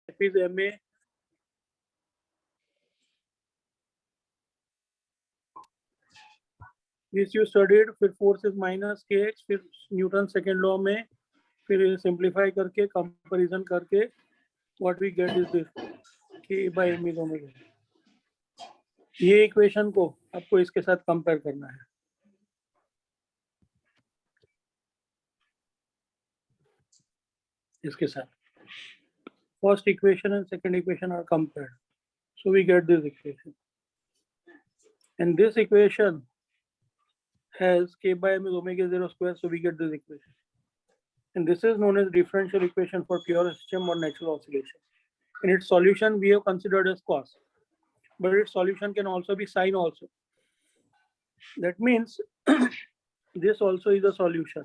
F is ma. This you studied. फिर force is minus kx. फिर Newton second law में फिर simplify करके कंपैरिजन करके what we get is this k by m is omega. ये equation को आपको इसके साथ कंपेयर करना है. इसके साथ first equation and second equation are compared, so we get this equation, and this equation has k by m is omega 0 square, so we get this equation, and this is known as differential equation for pure system or natural oscillation. In its solution we have considered as cos, but its solution can also be sine also. That means this also is a solution.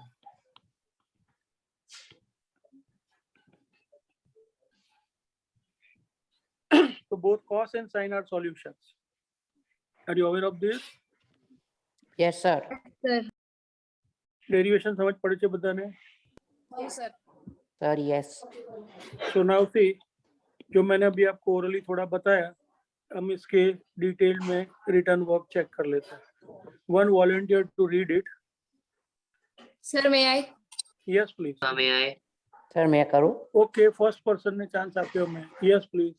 So both cos and sine are solutions. Are you aware of this? Yes, sir. Sir. Derivation समझ पड़े थे बताने? Yes, sir. Sir, yes. So now see, जो मैंने अभी आपको orally थोड़ा बताया, हम इसके डिटेल में रिटर्न वर्क चेक कर लेते हैं. One volunteer to read it. Sir, may I? Yes, please. May I? Sir, मैं करूँ? Okay, first person ने chance आपके में. Yes, please.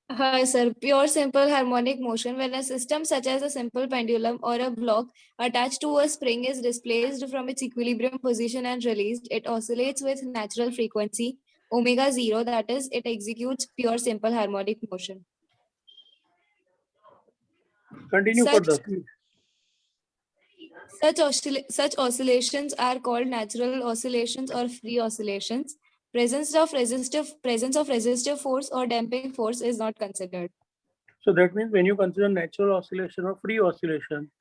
Hi, sir. Pure simple harmonic motion when a system such as a simple pendulum or a block attached to a spring is displaced from its equilibrium position and released, it oscillates with natural frequency omega 0, that is, it executes pure simple harmonic motion. Continue Such- further, please. Such oscillations are called natural oscillations or free oscillations. Presence of resistive force or damping force is not considered. So that means when you consider natural oscillation or free oscillation,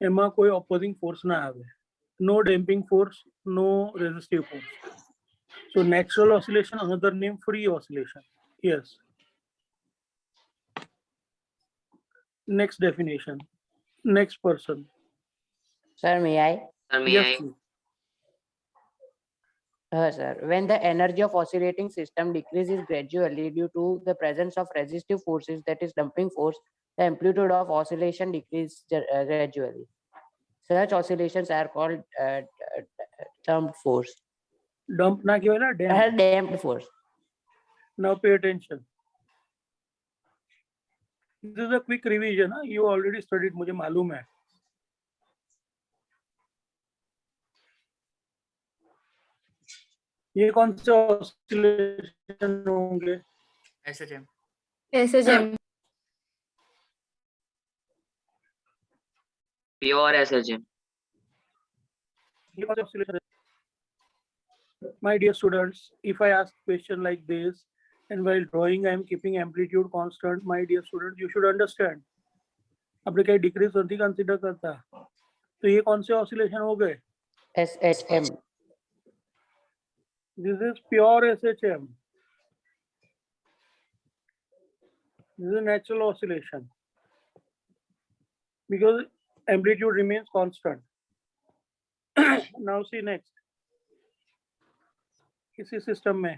एमा कोई opposing force ना आवे. No damping force, no resistive force. So natural oscillation, another name free oscillation. Yes. Next definition. Next person. Sir, may I? Sir, may Yes, I? please. Sir, when the energy of oscillating system decreases gradually due to the presence of resistive forces, that is damping force, the amplitude of oscillation decreases gradually. Such oscillations are called damped force. Dump ना क्यों है ना damp. Damped force. Now pay attention. This is a quick revision. Huh? You already studied. मुझे मालूम है. ये कौन से ऑसिलेशन होंगे? SHM. SHM. Pure SHM. ये कौन से ऑसिलेशन है? My dear students, if I ask question like this and while drawing I am keeping amplitude constant, my dear students, you should understand. आपने क्या डिक्रीज होती कंसीडर करता? तो ये कौन से ऑसिलेशन हो गए? SHM. This is pure SHM. This is a natural oscillation because amplitude remains constant. Now see next. किसी सिस्टम में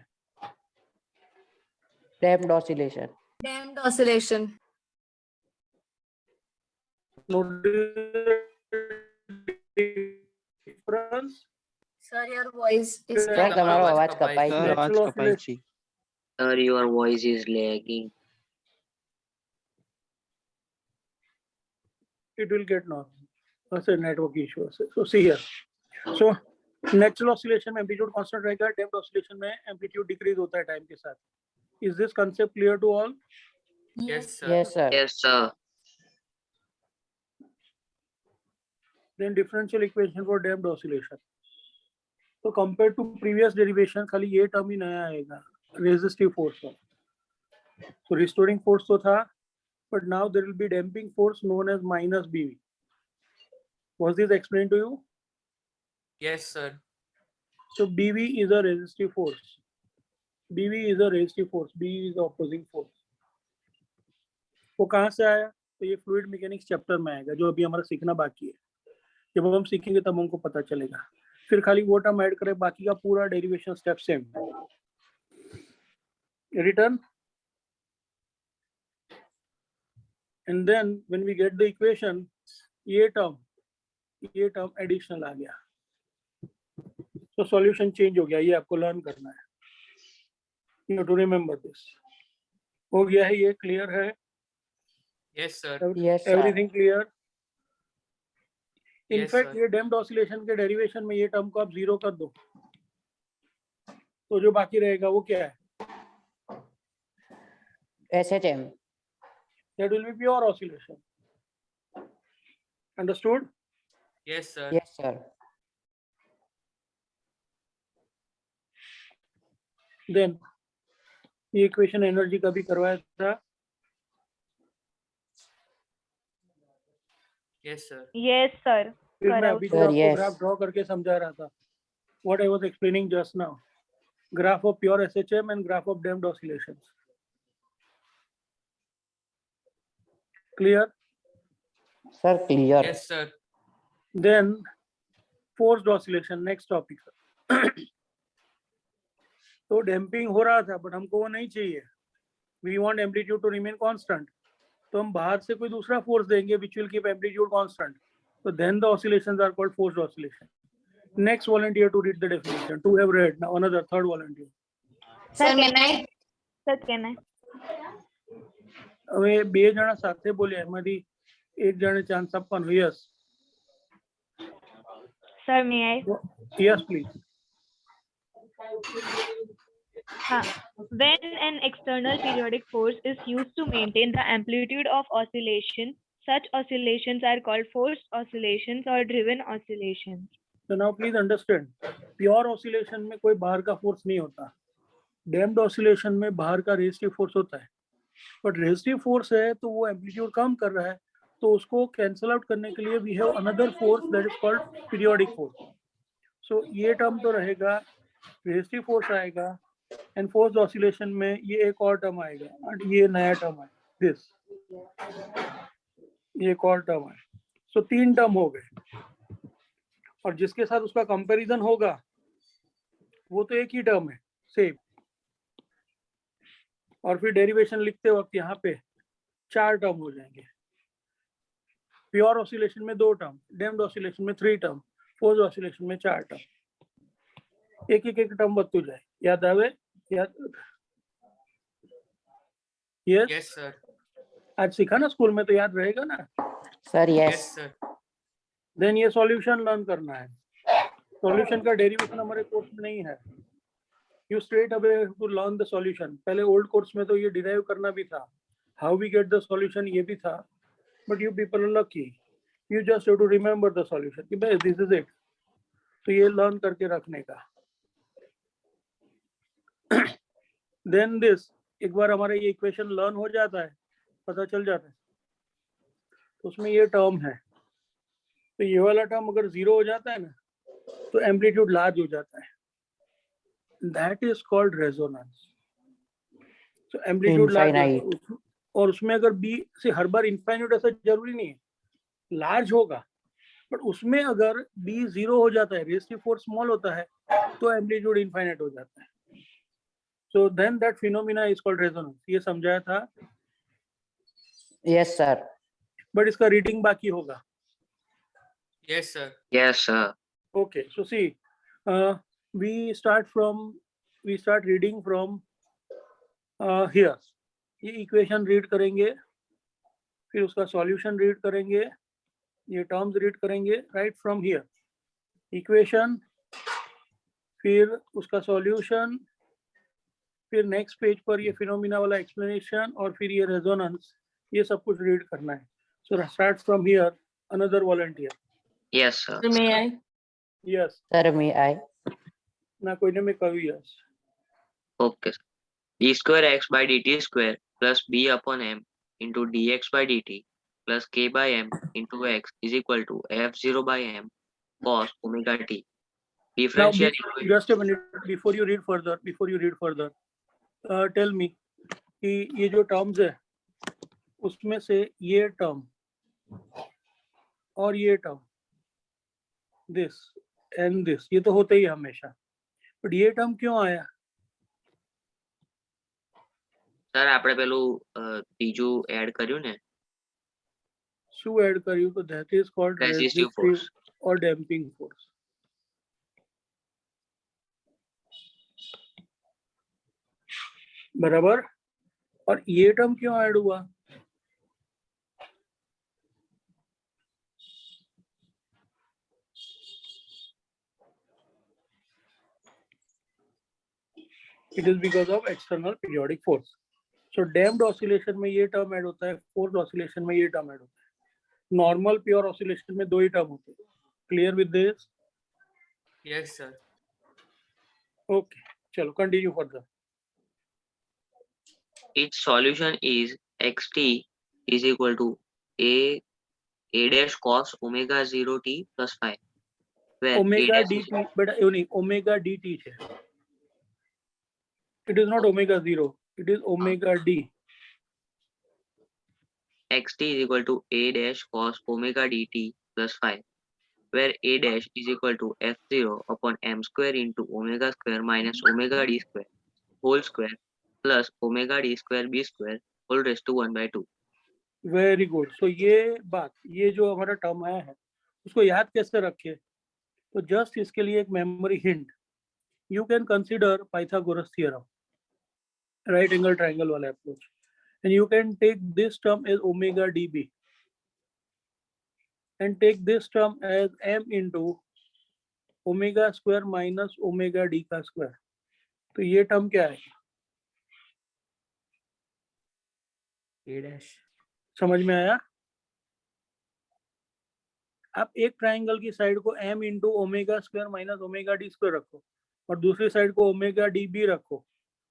Damped oscillation. Damped oscillation. no difference. Sir, your voice is Sir, cracked. તમારો અવાજ કપાય છે. Natural oscillation. Sir, your voice is lagging. It will get normal. That's a network issue. So see here. So natural oscillation में amplitude constant रहेगा, damped oscillation में amplitude decrease होता है time के साथ. Is this concept clear to all? Yes, sir. Yes, sir. Yes, sir. Then differential equation for damped oscillation. So compared to previous derivation, खाली ये term ही नया आएगा, resistive force का. So restoring force तो था, but now there will be damping force known as minus BV. Was this explained to you? Yes, sir. So BV is a resistive force. BV is a resistive force. B is the opposing force. वो कहाँ से आया? तो ये fluid mechanics chapter में आएगा, जो अभी हमारा सीखना बाकी है. जब हम सीखेंगे तब हमको पता चलेगा. फिर खाली वो टर्म ऐड करें, बाकी का पूरा derivation step same. Return and then when we get the equation, ये term additional आ गया. So solution change हो गया. ये आपको learn करना है. You have to remember this. हो गया है ये, clear है? Yes, sir. Yes, sir. Everything clear? In Yes, fact, sir. ये damped oscillation के derivation में ये term को आप zero कर दो, तो जो बाकी रहेगा वो क्या है? SHM. That will be pure oscillation. Understood? Yes, sir. Yes, sir. Then ये इक्वेशन एनर्जी का भी करवाया था. Yes, sir. Yes, sir. फिर मैं Correct. अभी जो Sir, आपको yes. ग्राफ ड्रॉ करके समझा रहा था, what I was explaining just now, graph of pure SHM and graph of damped oscillations. Clear? Sir, clear. Yes, sir. Then forced oscillation, next topic. तो डैम्पिंग हो रहा था, बट हमको वो नहीं चाहिए. We want amplitude to remain constant. तो हम बाहर से कोई दूसरा फोर्स देंगे which will keep amplitude constant. So then the oscillations are called forced oscillation. Next volunteer to read the definition. Two have read. Now another third volunteer. Sir, may I? Sir, can I? હવે બે જણા સાથે બોલ્યા, એમાંથી એક જણે chance આપવાનો. Yes Sir, may I? Yes please. When an external periodic force is used to maintain the amplitude of oscillation, such oscillations are called forced oscillations or driven oscillations. So now please understand, pure oscillation में कोई बाहर का force नहीं होता. Damped oscillation में बाहर का resistive force होता है, बट रेजिस्टिव फोर्स है तो वो एम्पलीट्यूड कम कर रहा है, तो उसको कैंसल आउट करने के लिए we have another force that is called periodic force. So ये टर्म तो रहेगा, रेजिस्टिव फोर्स आएगा, एंड फोर्स्ड ऑसिलेशन में ये एक और टर्म आएगा, और ये नया टर्म है दिस, ये एक और टर्म है. सो तीन टर्म हो गए, और जिसके साथ उसका कंपैरिजन होगा वो तो एक ही टर्म है सेम. और फिर डेरिवेशन लिखते वक्त यहाँ पे चार टर्म हो जाएंगे. प्योर ऑसिलेशन में दो टर्म, डैम्प्ड ऑसिलेशन में थ्री टर्म, फोर्स्ड ऑसिलेशन में चार टर्म. एक एक टर्म बदलू जाए. याद आवे? याद? Yes Yes, sir. आज सीखा ना स्कूल में, तो याद रहेगा ना. Sir, Yes, yes. sir. Then ये सॉल्यूशन लर्न करना है. सॉल्यूशन का डेरिवेशन हमारे कोर्स में नहीं है. You straight away to learn the solution. पहले ओल्ड कोर्स में तो ये डिराइव करना भी था, how we get the solution ये भी था, but you people are lucky, you just have to remember the solution कि भाई दिस इज इट. तो ये लर्न करके रखने का. देन दिस, एक बार हमारा ये इक्वेशन लर्न हो जाता है, पता चल जाता है, तो उसमें ये टर्म है. तो ये वाला टर्म अगर जीरो हो जाता है ना, तो एम्पलीट्यूड लार्ज हो जाता है. That is called resonance. तो एम्पलीट्यूड लार्ज, Infinite. और उसमें अगर बी से हर बार इनफाइनाइट ऐसा जरूरी नहीं है, लार्ज होगा, बट उसमें अगर बी जीरो हो जाता है, रेजिस्टिव फोर्स स्मॉल होता है, तो एम्पलीट्यूड इनफाइनाइट हो जाता है. So then that phenomena is called resonance. ये समझाया था, Yes, sir. बट इसका रीडिंग बाकी होगा. Yes, sir. Yes, sir. Okay, so see, we start reading from here. ये इक्वेशन रीड करेंगे, फिर उसका सॉल्यूशन रीड करेंगे, ये टर्म्स रीड करेंगे राइट फ्रॉम हियर. इक्वेशन, फिर उसका सॉल्यूशन, फिर नेक्स्ट पेज पर ये फिनोमिना वाला एक्सप्लेनेशन, और फिर ये रेजोनेंस, ये सब कुछ रीड करना है. So start from here. Another volunteer. Yes, sir. Sir, may I? Yes Sir, may I? ना कोई ने मैं कभी. Yes Okay. sir. d square x by dt square plus b upon m into dx by dt plus k by m into x is equal to f0 by m cos omega t. Differential equation. just a minute before you read further, tell me कि ये जो terms है उसमें से ये term और ये term, this and this, ये तो होते ही हमेशा, बट ये टर्म क्यों आया? સર આપણે પેલું ત્રીજું એડ કર્યું ને શું એડ કર્યું તો that is called Resistive resistive force. or damping force. बराबर. और ये टर्म क्यों ऐड हुआ? It is because of external periodic force. So damped oscillation में ये टर्म ऐड होता है, forced oscillation में ये टर्म ऐड होता है. Normal pure oscillation में दो ही टर्म होते हैं. Clear with this? Yes, sir. Okay. चलो continue further. Its solution is xt is equal to a dash cos omega 0 t plus phi, where Omega a dash is dt, but only omega dt છે. It is not omega 0. It is omega d. xt is equal to a dash cos omega dt plus phi, where a dash is equal to f0 upon m square into omega square minus omega d square whole square plus omega d square b square whole raised to 1 by 2. Very good. So ये जो हमारा term आया है उसको याद कैसे रखे? तो जस्ट इसके लिए एक memory hint. You can consider Pythagoras theorem, right angle triangle वाला approach, and you can take this term as omega DB and take this term as m into omega square minus omega d का square. तो ये term क्या है? A dash. समझ में आया? आप एक ट्राइंगल की साइड को m into omega square minus omega D square रखो और दूसरी साइड को ओमेगा डी बी रखो,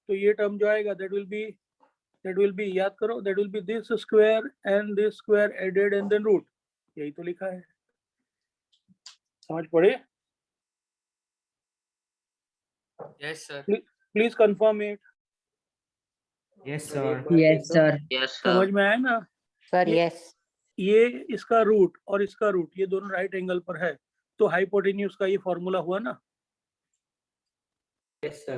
तो ये टर्म जो आएगा दैट विल बी याद करो, that will be this square and this square added and then root. यही तो लिखा है. समझ पड़े? Yes, sir. Please confirm it. Yes, sir. Yes, sir. Yes, समझ sir. में आया ना? Sir, ये- yes. ये इसका रूट और इसका रूट ये दोनों राइट एंगल पर है, तो हाइपोटेन्यूज का ये फॉर्मूला हुआ ना? Yes, sir.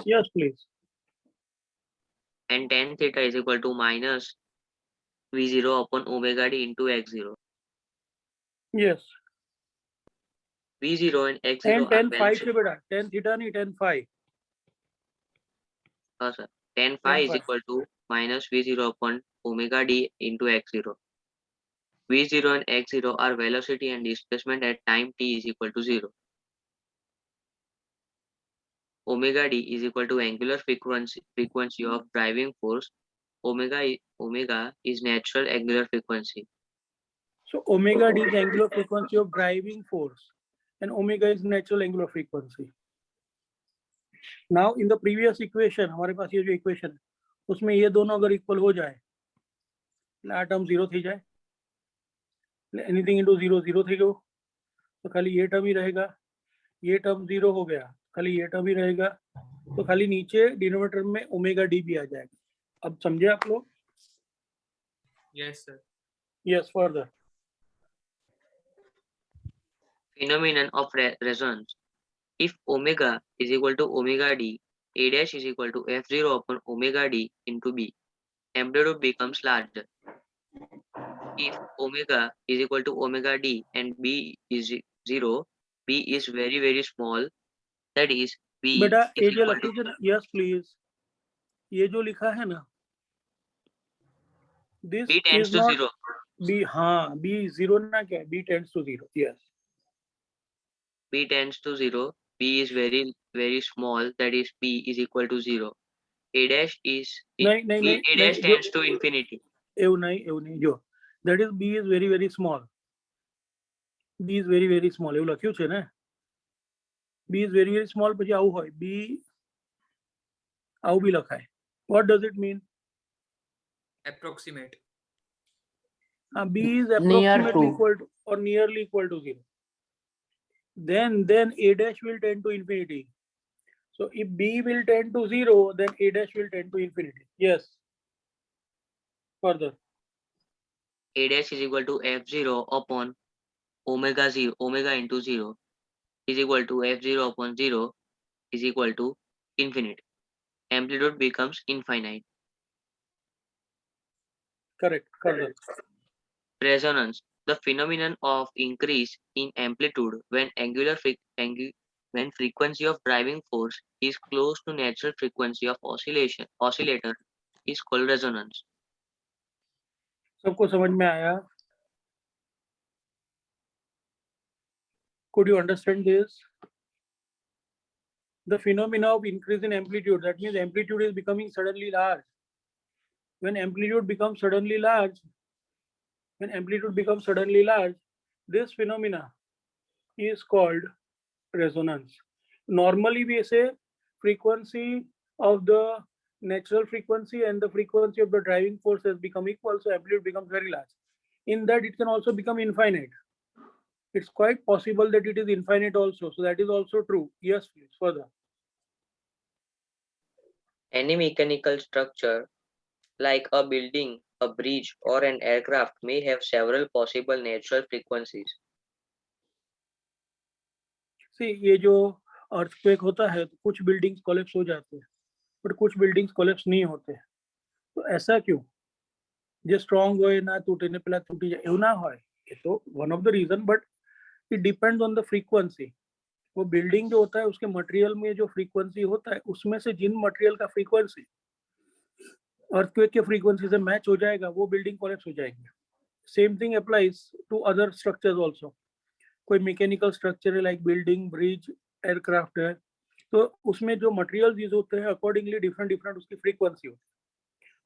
Yes please. And tan theta is equal to minus v0 upon omega d into x0. Yes. v0 and x0 ten are ten five velocity. से बेटा, टेन थीटा नहीं, ten five. Sir. Tan phi Tan is phi. equal to minus v0 upon omega d into x0. v0 and x0 are velocity and displacement at time t is equal to 0. Omega d is equal to angular frequency of driving force. Omega is natural angular frequency. So omega d is angular frequency of driving force and omega is natural angular frequency. Now in the previous equation हमारे पास ये जो equation है उसमें ये दोनों अगर equal हो जाए, आ टर्म जीरो थी जाए, एनीथिंग इनटू जीरो जीरो थी गयो, तो खाली ये टर्म ही रहेगा. ये टर्म जीरो हो गया, खाली ये टर्म ही रहेगा, तो खाली नीचे डिनोमिनेटर में ओमेगा डी भी आ जाएगा. अब समझे आप लोग? Yes, sir. Yes further. Phenomenon of resonance. If omega is equal to omega d, a dash is equal to f0 upon omega d into b. Amplitude becomes larger. If omega is equal to omega d and b is 0, b is very small. That is, b बेटा is ये जो equal लखी to थी ना, yes please, ये जो लिखा है ना, this b tends is to not 0. B. हाँ, बी जीरो ना क्या, B tends to zero. Yes. B tends to 0. B is very small. That is, b is equal to 0. A dash is नहीं नहीं नहीं a dash नहीं, tends to infinity. એવું નહીં જો that is b is very small. b is very small એવું લખ્યું છે ને. b is very small પછી આવું હોય, b આવું બી લખાય. what does it mean? Approximate. b is Near approximately to. equal to or nearly equal to 0. Then a dash will tend to infinity. So if b will tend to 0, then a dash will tend to infinity. Yes. Further. A dash is equal to f0 upon omega into 0 is equal to f0 upon 0 is equal to infinity. Amplitude becomes infinite. Correct. Further. Resonance, the phenomenon of increase in amplitude when when frequency of driving force is close to natural frequency of oscillator is called resonance. सबको समझ में आया? Could you understand this? The phenomena of increase in amplitude, that means amplitude is becoming suddenly large. When amplitude becomes suddenly large, this phenomena is called resonance. Normally we say frequency of the natural frequency and the frequency of the driving force has become equal, so amplitude becomes very large. In that it can also become infinite. It's quite possible that it is infinite also, so that is also true. Yes, please, further. Any mechanical structure like a building, a bridge, or an aircraft may have several possible natural frequencies. See, ये जो earthquake होता है तो कुछ buildings collapse हो जाते हैं, but कुछ buildings collapse नहीं होते. तो ऐसा क्यों? जे strong होए ना टूटे ने पहला टूटी जाए, એવું ना होए. ये तो one of the reason, but it depends on the frequency. वो building जो होता है उसके material में जो frequency होता है उसमें से जिन material का frequency earthquake के frequency से match हो जाएगा वो building collapse हो जाएगी. Same thing applies to other structures also. कोई मैकेनिकल स्ट्रक्चर है लाइक बिल्डिंग, ब्रिज, एयरक्राफ्ट है, तो उसमें जो मटेरियल्स यूज होते हैं अकॉर्डिंगली डिफरेंट उसकी फ्रीक्वेंसी होती है.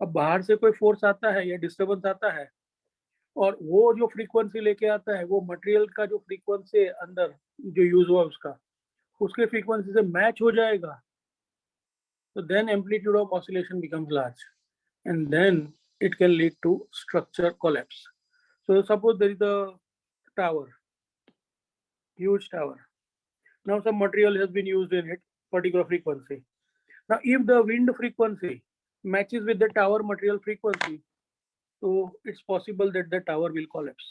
अब बाहर से कोई फोर्स आता है या डिस्टर्बेंस आता है और वो जो फ्रीक्वेंसी लेके आता है वो मटेरियल का जो फ्रीक्वेंसी अंदर जो यूज हुआ उसके फ्रीक्वेंसी से मैच हो जाएगा, तो then amplitude of oscillation becomes large and then it can lead to structure collapse. So suppose there is a tower, huge tower. Now some material has been used in it, particular frequency. Now if the wind frequency matches with the tower material frequency, so it's possible that the tower will collapse.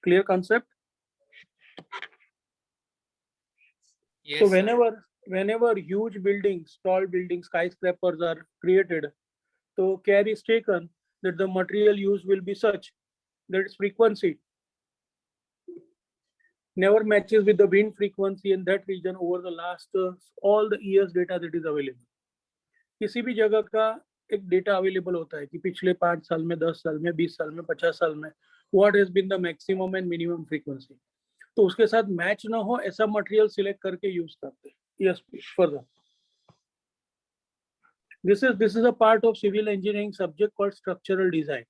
Clear concept? Yes, So sir. whenever huge buildings, tall buildings, skyscrapers are created, so care is taken that the material used will be such that its frequency never matches with the wind frequency in that region over the last all the years data that is available. किसी भी जगह का एक data available होता है कि पिछले 5 साल में, 10 साल में, 20 साल में, 50 साल में what has been the maximum and minimum frequency. तो उसके साथ मैच ना हो ऐसा मटेरियल सिलेक्ट करके यूज करते हैं. Yes, further. This is a part of civil engineering subject called structural design.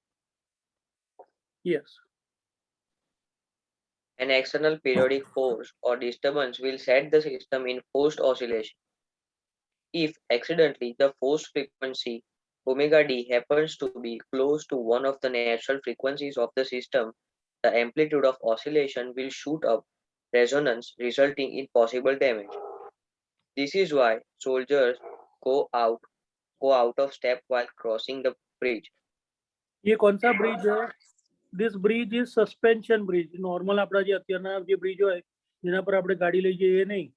Yes. An external periodic force or disturbance will set the system in forced oscillation. If accidentally the forced frequency omega d happens to be close to one of the natural frequencies of the system, the amplitude of oscillation will shoot up resonance, resulting in possible damage. This is why soldiers go out of step while crossing the bridge. ये कौन सा bridge है? This bridge is suspension bridge. Normal આપડા જે અત્યારના જે bridge હોય જેના પર આપણે ગાડી લઈ જઈએ એ નહીં.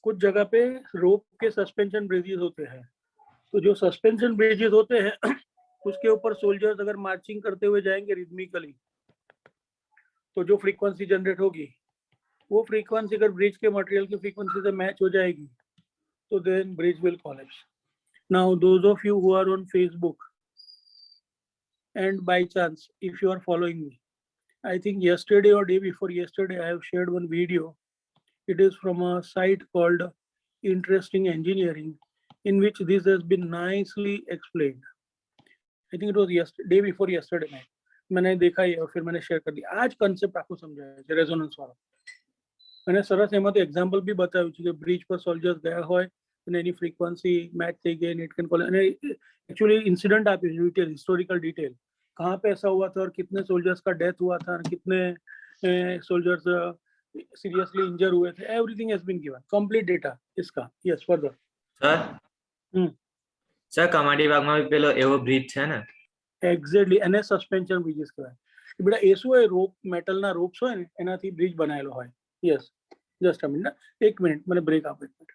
कुछ जगह पे रोप के सस्पेंशन ब्रिजेस होते हैं, तो जो सस्पेंशन ब्रिजेस होते हैं उसके ऊपर सोल्जर्स अगर मार्चिंग करते हुए जाएंगे रिदमिकली, तो जो फ्रीक्वेंसी जनरेट होगी वो फ्रीक्वेंसी अगर ब्रिज के मटेरियल की फ्रीक्वेंसी से मैच हो जाएगी तो then bridge will collapse. Now those of you who are on Facebook and by chance if you are following me, I think yesterday or day before yesterday I have shared one video. It is from a site called Interesting Engineering in which this has been nicely explained. I think it was day before yesterday night. मैंने देखा ये और फिर मैंने share कर दिया. आज concept आपको समझाया है रेजोनेंस वाला. मैंने सरस एम तो एग्जांपल भी बताया कि ब्रिज पर सोल्जर्स गया हो एनी फ्रीक्वेंसी मैच થઈ ગઈ and it can call અને एक्चुअली इंसिडेंट आप डिटेल हिस्टोरिकल डिटेल कहाँ पे ऐसा हुआ था और कितने सोल्जर्स का डेथ हुआ था और कितने सोल्जर्स सीरियसली इंजर हुए थे. Everything has been given complete data इसका. Yes, further. Sir sir Kamati Baug में पेलो एवो ब्रिज છે ને? એક્ઝેક્ટલી એને સસ્પેન્શન બ્રિજીસ કહેવાય. બેટા એ શું હોય, રોપ મેટલના રોપ્સ હોય ને એનાથી બ્રિજ બનાવેલો હોય. યસ, જસ્ટ અ મિનિટ, એક મિનિટ મને બ્રેક આપો એક minute.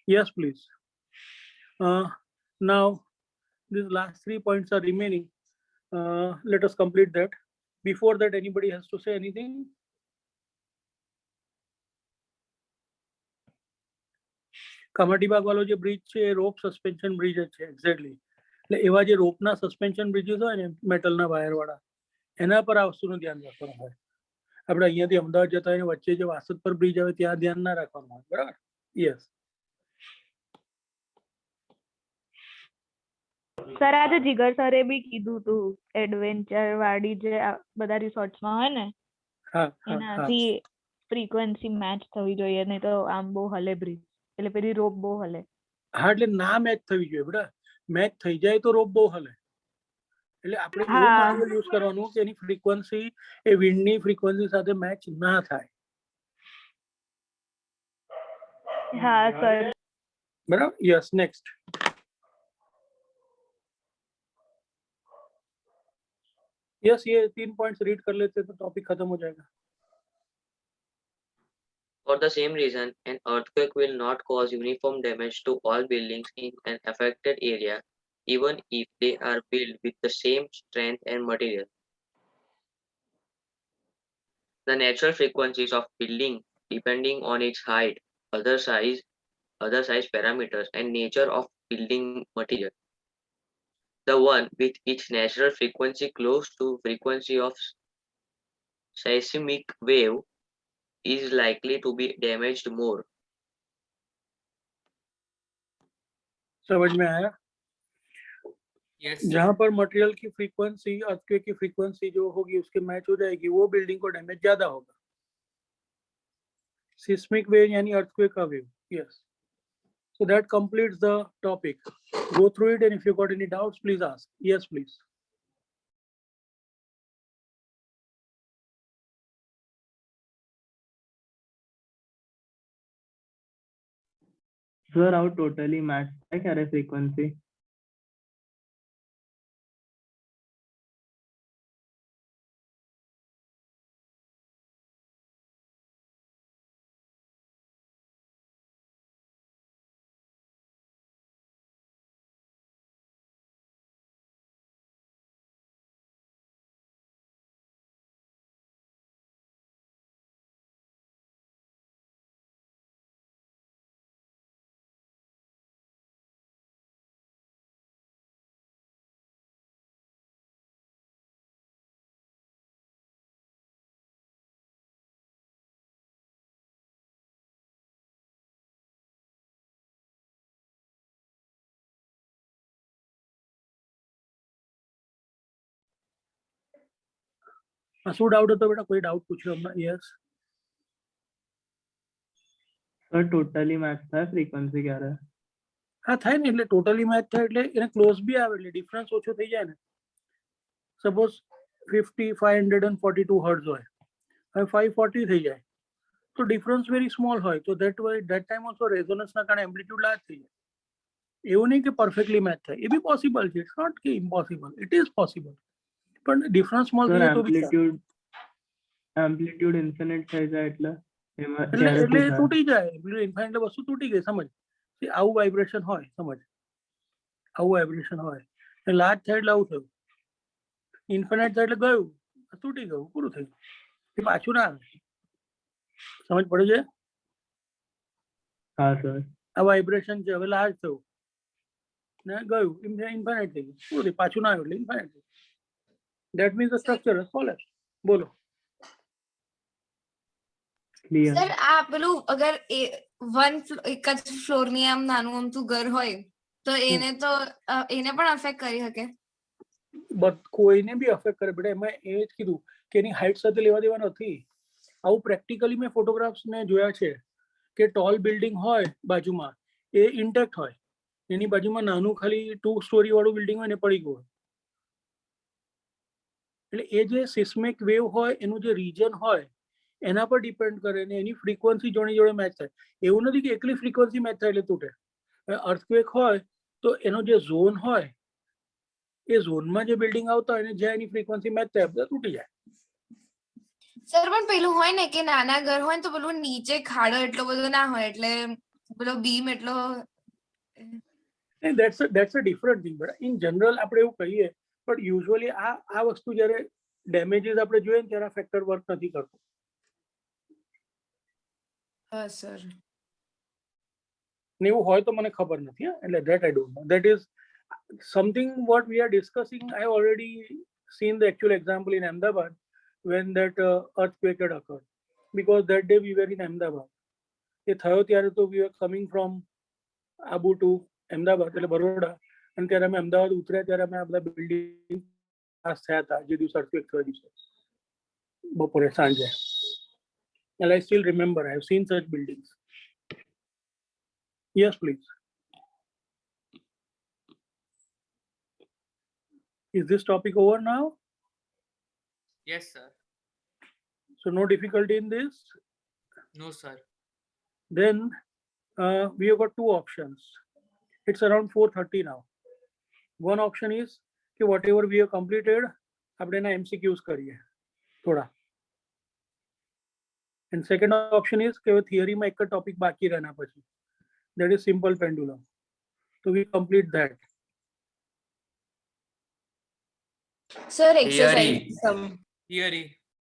Yes, please. Now, these last 3 points are remaining. Let us complete that. Before that, anybody has to say anything? Kamati Baug વાળો જે બ્રિજ છે એ રોપ સસ્પેન્શન બ્રિજ જ છે એક્ઝેક્ટલી. એટલે એવા જે રોપના સસ્પેન્શન બ્રિજીસ હોય ને મેટલના વાયર વાળા, એના પર આ વસ્તુનું ધ્યાન રાખવાનું હોય. આપણે અહીંયાથી અમદાવાદ જતા હોય વચ્ચે જે વાસદ પર બ્રિજ આવે ત્યાં ધ્યાન ના રાખવાનું હોય, બરાબર? યસ. સર આજે જીગર સરે બી કીધું તું એડવેન્ચર વાળી જે આ બધા રિસોર્ટ્સમાં હોય ને હા હા હા એનાથી ફ્રીક્વન્સી મેચ થવી જોઈએ, નહીં તો આમ બહુ હલે બ્રિજ, એટલે પેલી રોપ બહુ હલે. હા, એટલે ના મેચ થવી જોઈએ બેટા. મેચ થઈ જાય તો રોપ બહુ હલે. એટલે આપણે એવું હા મટીરિયલ યુઝ કરવાનું કે એની ફ્રીક્વન્સી એ વિન્ડની ફ્રીક્વન્સી સાથે મેચ ના થાય, હા સર. બરાબર? યસ. નેક્સ્ટ. यस, ये 3 पॉइंट्स रीड कर लेते तो टॉपिक खत्म हो जाएगा. For the same reason, an earthquake will not cause uniform damage to all buildings in an affected area, even if they are built with the same strength and material. The natural frequencies of building, depending on its height, other size parameters, and nature of building material. The one with its natural frequency close to frequency of seismic wave is likely to be damaged more. समझ में आया? Yes. जहां पर material की frequency earthquake की frequency जो होगी उसके मैच हो जाएगी, वो बिल्डिंग को डैमेज ज्यादा होगा. सिस्मिक वेव यानी अर्थक्वेक का wave. Yes. So that completes the topic. Go through it, and if you got any doubts, please ask. Yes, please. Sir આવું ટોટલી મેચ થાય ક્યારે ફ્રીક્વન્સી? શું ડાઉટ હતો બેટા? કોઈ ડાઉટ પૂછ્યો હમણાં? યસ. સર ટોટલી મેચ થાય ફ્રીક્વન્સી ક્યારે? હા, થાય ને. એટલે ટોટલી મેચ થાય એટલે એને ક્લોઝ બી આવે, એટલે ડિફરન્સ ઓછો થઈ જાય ને. સપોઝ 542 હર્ટ્ઝ હોય, હવે 540 થઈ જાય તો ડિફરન્સ વેરી સ્મોલ હોય, તો ધેટ ટાઈમ ઓલ્સો રેઝોનન્સના કારણે એમ્પ્લિટ્યુડ લાર્જ થઈ જાય. એવું નહીં કે પરફેક્ટલી મેચ થાય, એ બી પોસિબલ છે. ઇટ્સ નોટ કે ઇમ્પોસિબલ, ઇટ ઇઝ પોસિબલ. પણ ડિફરન્સ સ્મોલ થઈ સર જાય તો બી એમ્પ્લિટ્યુડ ઇન્ફિનિટ થઈ જાય એટલે એમાં એટલે ત્યારે એટલે શું થાય? તૂટી જાય. ઇન્ફાઇનાઇટ વસ્તુ તૂટી ગઈ. સમજ? આવું વાઇબ્રેશન હોય. સમજ? આવું વાઇબ્રેશન હોય. લાર્જ થાય એટલે આવું થયું. ઇન્ફિનાઇટ થાય એટલે ગયું, તૂટી ગયું, પૂરું થયું. એ પાછું ના આવે. સમજ પડે છે? હા સર. આ વાઇબ્રેશન છે, હવે લાર્જ થયું ને ગયું, ઇન્ફાઇનાઇટ થઈ ગયું, પૂરું થયું. પાછું ના આવ્યું એટલે ઇન્ફાઇનાઇટ થઈ ગયું. That means the structure is collapse. બોલો. ક્લિયર. સર આ પેલું અગર એક જ ફ્લોરની આમ નાનું અમથું ઘર હોય તો એને તો એને પણ અફેક્ટ કરી શકે? કોઈને બી અફેક્ટ કરે બેટા. એમાં એ જ કીધું કે એની હાઇટ સાથે લેવા દેવા નથી. આવું પ્રેક્ટિકલી મેં ફોટોગ્રાફ્સ ને જોયા છે કે ટોલ બિલ્ડિંગ હોય બાજુમાં, એ ઇન્ટેક્ટ હોય, એની બાજુમાં નાનું ખાલી 2 સ્ટોરી વાળું બિલ્ડિંગ હોય ને પડી ગયું હોય. એટલે એ જે સિસ્મિક વેવ હોય એનું જે રીજન હોય એના પર ડિપેન્ડ કરે ને એની ફ્રીક્વન્સી જોડે મેચ થાય. એવું નથી કે એકલી ફ્રીક્વન્સી મેચ થાય એટલે તૂટે. અર્થક્વેક હોય તો એનો જે ઝોન હોય એ ઝોનમાં જે બિલ્ડિંગ આવતા હોય ને જ્યાં એની ફ્રીક્વન્સી મેચ થાય બધા તૂટી જાય. સર પણ પેલું હોય ને કે નાના ઘર હોય ને તો પેલું નીચે ખાડો એટલો બધો ના હોય એટલે પેલો બીમ એટલો that's a different thing, but in general આપણે એવું કહીએ, but usually આ વસ્તુ જ્યારે ડેમેજીસ આપણે જોઈએ ને ત્યારે ફેક્ટર વર્ક નથી કરતો. સર ને એવું હોય તો મને ખબર નથી, એટલે that I don't know. That is something what we are discussing. I have already seen the actual example in Ahmedabad when that earthquake had occurred, because that day we were in Ahmedabad. એ થયો ત્યારે તો we were coming from Abu to Ahmedabad, એટલે બરોડા, અને ત્યારે અમે અમદાવાદ ઉતર્યા ત્યારે અમે આ બધા બિલ્ડિંગ પાસ થયા હતા જે દિવસે earthquake થયો દિવસે બપોરે સાંજે. And I still remember, I have seen such buildings. Yes, please. Is this topic over now? Yes, sir. So no difficulty in this? No, sir. Then we have got two options. It's around 4:30 now. One option is कि whatever we have completed, આપણે એના MCQs કરીએ થોડા. And second option is કે theory માં એક topic બાકી રહેના પછી. That is simple pendulum. So we complete that. Sir exercise Theory.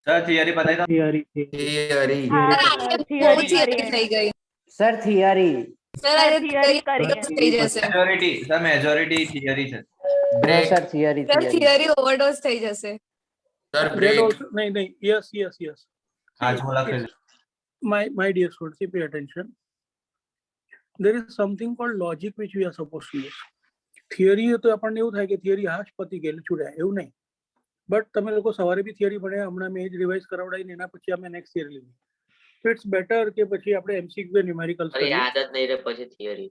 Sir theory બતાવી દો. Theory. હા બહુ theory theory કરીએ. થઈ ગઈ સર થિયરી સર સર આજે theory theory કરીએ. થઈ જશે મેજોરિટી સર મેજોરિટી થિયરી છે. Sir theory sir theory overdose થઈ જશે That also, no, yes. આજ See, હું લખી it's- my dear students, pay attention. There is something called logic which we are supposed to use. Theory તો આપણને એવું થાય કે theory હાશ પતી ગયેલું છૂટ્યા, એવું નહીં. બટ તમે લોકો સવારે બી થિયરી ભણ્યા, હમણાં મેં જ રિવાઇઝ કરાવડાવીને એના પછી અમે નેક્સ્ટ થિયરી લીધી. So it's better કે પછી આપણે MCQ ન્યુમેરિકલ્સ અરે કરીએ. આદત નહીં રહે પછી થિયરી.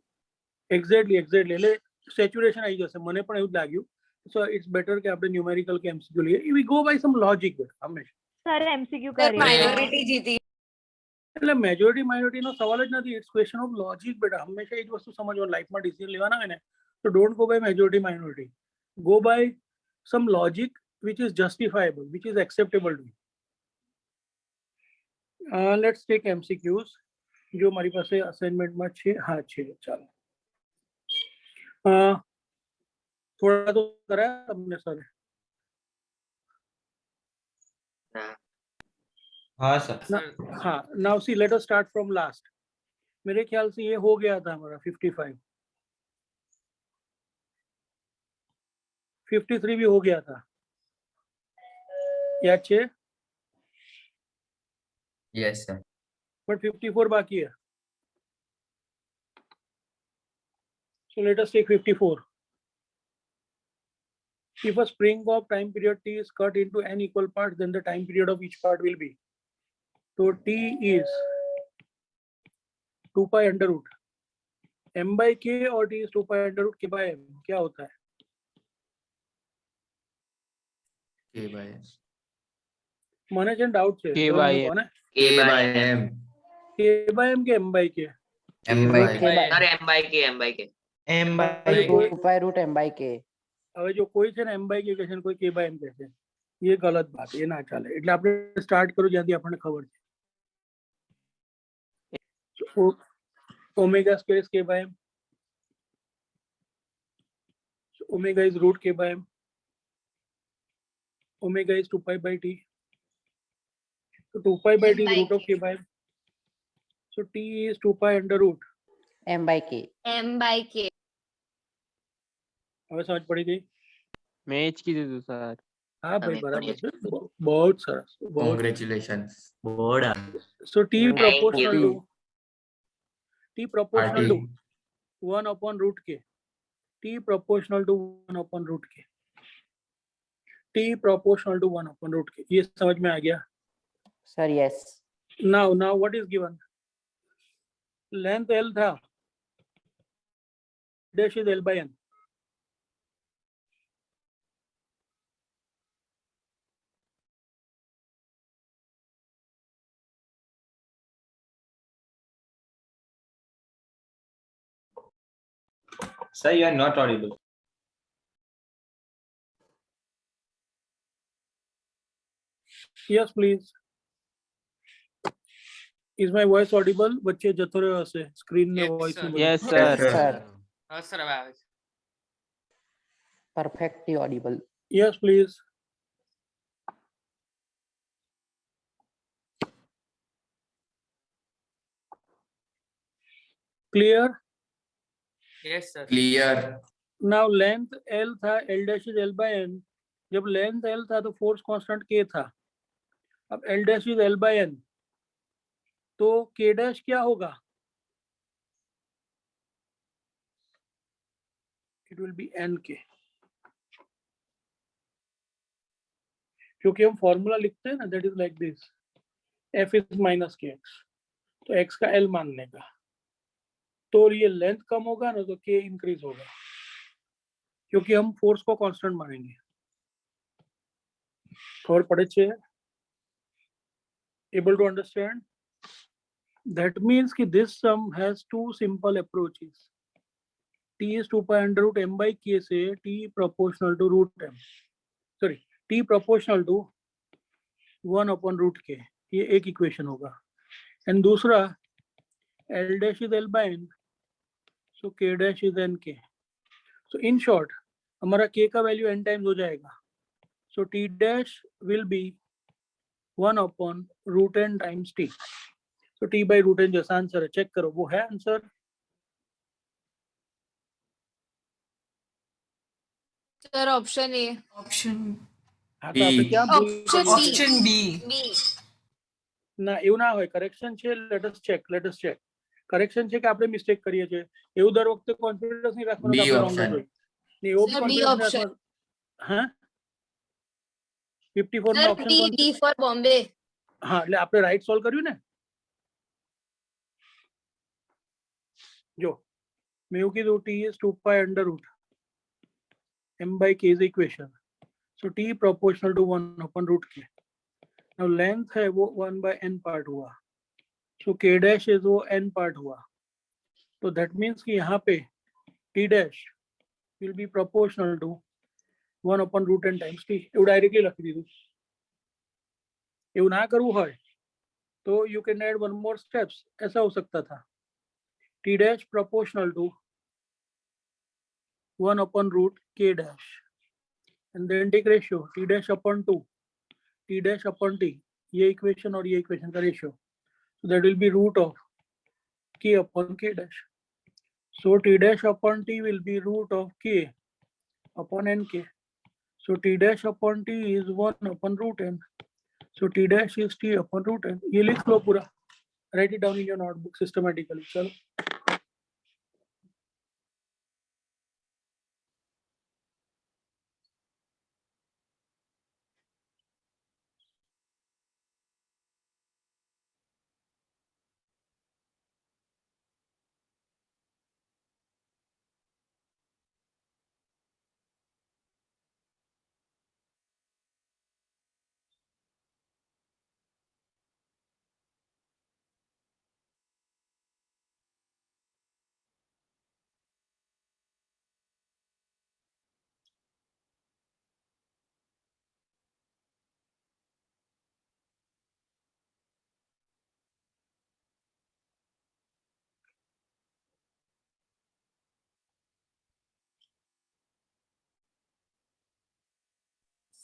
એક્ઝેક્ટલી એટલે સેચ્યુરેશન આવી જશે, મને પણ એવું જ લાગ્યું. સો ઇટ્સ બેટર કે આપણે ન્યુમેરિકલ કે MCQ લઈએ. We go by some logic હંમેશા. સર MCQ સર કરીએ. માઇનોરિટી જીતી એટલે મેજોરિટી માઇનોરિટીનો સવાલ જ નથી. ઇટ્સ ક્વેશ્ચન ઓફ લોજિક બેટા. હંમેશા એ જ વસ્તુ સમજવાનું. લાઈફમાં ડિસિઝન લેવાના હોય ને તો don't go by majority minority. Go by some logic which is justifiable, which is acceptable to. Let's take MCQs. જો મારી પાસે અસાઇનમેન્ટમાં છે, હા છે, ચાલો. થોડા તો કરાયા તમને સર? હા સર. हाँ, now see, let us start from last. मेरे ख्याल से ये हो गया था हमारा 55, 53 भी हो गया था, याद छे? Yes sir. But 54 बाकी है. So let us take 54. If a spring of time period t is cut into n equal parts, then the time period of each part will be. So t is 2 pi under root m by k, or t is 2 pi under root k by m. क्या होता है? મને છે doubt છે. K by M. k by m કે m by k? અરે M by K. By root M by K. હવે જો કોઈ છે ને m by k કહે છે ને કોઈ k by m કહે છે, એ ગલત વાત, એ ના ચાલે. એટલે આપણે સ્ટાર્ટ કરું જ્યાંથી આપણને ખબર છે. Omega square k by m. Omega is root k by m. Omega is 2 pi by t. So 2 pi by t is root of k by m. So t is 2 pi under root. M by K. m by k હવે સમજ પડી ગઈ? મેં જ કીધું હતું sir. હા ભાઈ, તમે બરાબર પણ છે. બહુ જ સરસ. Congratulations. Board. So t Thank proportional you. to 1 upon root k. T proportional to 1 upon root k. T proportional to 1 upon root k. ये समझ में आ गया? Sir yes. Now what is given? Length L था. Dash is L by n. Sir, you are not audible. Yes, please. Is my voice audible? વચ્ચે જતો રહ્યો હશે screen ને Yes, વોઇસ sir. ને બધું. Yes, Yes, sir. sir. Sir, હવે આવે છે. Perfectly audible. Yes, please. Clear? Yes, sir. Clear. Now length L था, L dash is L by N. जब लेंथ L था तो फोर्स कांस्टेंट K था. अब L dash is L by N. तो K dash क्या होगा? It will be NK. क्योंकि हम फॉर्मूला लिखते हैं ना, that is like this. F is minus KX. तो X का L मानने का. तो ये लेंथ कम होगा ना तो K इंक्रीज होगा. क्योंकि हम फोर्स को कांस्टेंट मानेंगे. खबर पड़े छे? Able to understand? That means कि this sum has two simple approaches. T is 2 pi under root m by k से T proportional to root m. Sorry, T proportional to 1 upon root k. ये एक equation होगा. And दूसरा L dash is L by n, so K dash is NK. So in short, हमारा K का value n times हो जाएगा. So T dash will be 1 upon root n times T. So T by root n जैसा answer है. Check करो, वो है answer. Sir, option A. Option हाँ तो આપણે B. ક્યાં ભૂલ Option કરી? Option B. ના એવું ના હોય. કરેક્શન છે, લેટ અસ ચેક. કરેક્શન છે કે આપણે મિસ્ટેક કરીએ છીએ. એવું દર વખતે કોન્ફિડન્સ નહીં રાખવાનો કે B આપણે રોંગ જ option. હોય. ને એવો બી Sir, B કોન્ફિડન્સ option. રાખવાનો. હા 54 નો Sir, ઓપ્શન D, કોણ છે? D for Bombay. હા એટલે આપણે રાઈટ સોલ્વ કર્યું ને. જો મેં એવું કીધું T is 2 pi under root m by k is equation. So T proportional to 1 upon root k. Now length है वो 1 by n part हुआ. So K dash is वो n part हुआ. तो that means कि यहाँ पे T dash will be proportional to 1 upon root n times T. એવું ડાયરેક્ટલી લખી દીધું. એવું ના કરવું હોય तो you can add one more steps. ऐसा हो सकता था. T dash proportional to 1 upon root K dash. And then take ratio T dash upon 2. T dash upon T. ये इक्वेशन और ये इक्वेशन का ratio. So that will be root of K upon K dash. So T dash upon T will be root of K upon NK. So T dash upon T is 1 upon root n. So T dash is T upon root n. ये लिख लो पूरा. Write it down in your notebook systematically. चलो.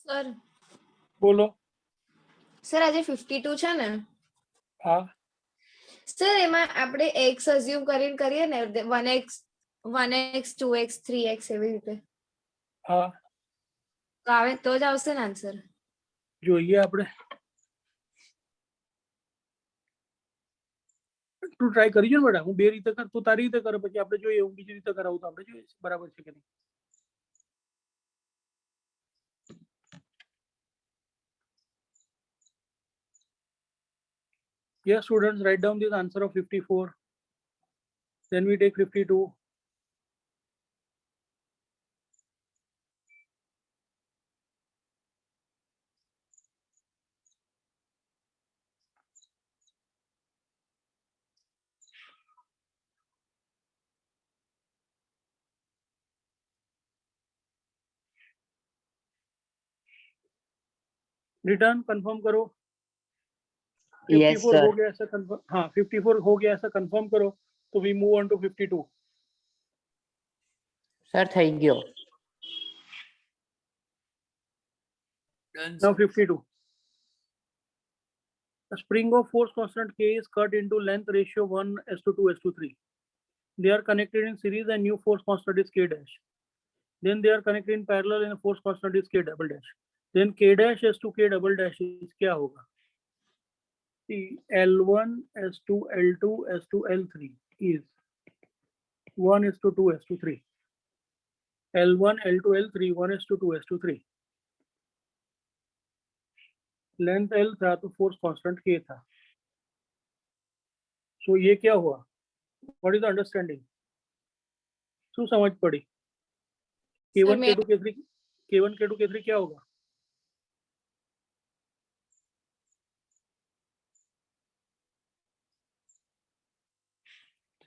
Sir, બોલો. sir આજે 52 છે ને? હા. Sir એમાં આપણે x assume કરીને કરીએ ને 1x 2x 3x એવી રીતે. હા તો આવે તો જ આવશે ને આન્સર. જોઈએ આપણે. તું ટ્રાય કરી જો ને બેટા. હું બે રીતે કર, તું તારી રીતે કરે, પછી આપણે જોઈએ. હું બીજી રીતે કરાવું તો આપણે જોઈએ બરાબર છે કે નહીં. Yes, students, write down this answer of 54. Then we take 52. Return, confirm करो. Yes, 54 हो sir. गया ऐसा कंफर्म, हाँ 54 हो गया ऐसा कंफर्म करो, तो we move on to 52. Sir, થઈ ગયો. Done, Now sir. 52. A spring of force constant K is cut into length ratio 1:2:3. They are connected in series and new force constant is K dash. Then they are connected in parallel and force constant is K double dash. Then K dash S to K double dash is क्या होगा? See, L1 S2 L2 S2 L3 is 1:2 S2 3. L1 L2 L3 1:2 S2 3. Length L था तो force constant K था. सो ये क्या हुआ? What is the understanding? શું समझ पड़ी? K1 मैं- K2 K3 K1 K2 K3 क्या होगा?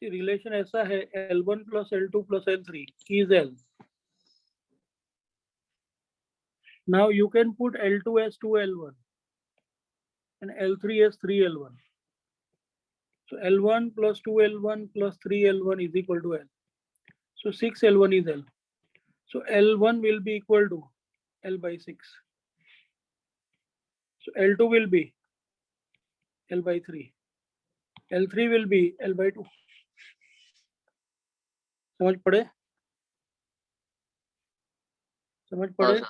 रिलेशन ऐसा है, L1 plus L2 plus L3 is L. Now you can put L2 as 2L1 and L3 as 3L1. So L1 plus 2L1 plus 3L1 is equal to L. So 6L1 is L. So L1 will be equal to L by 6. So L2 will be L by 3. L3 will be L by 2. समझ पड़े? समझ हाँ पड़े? Sir.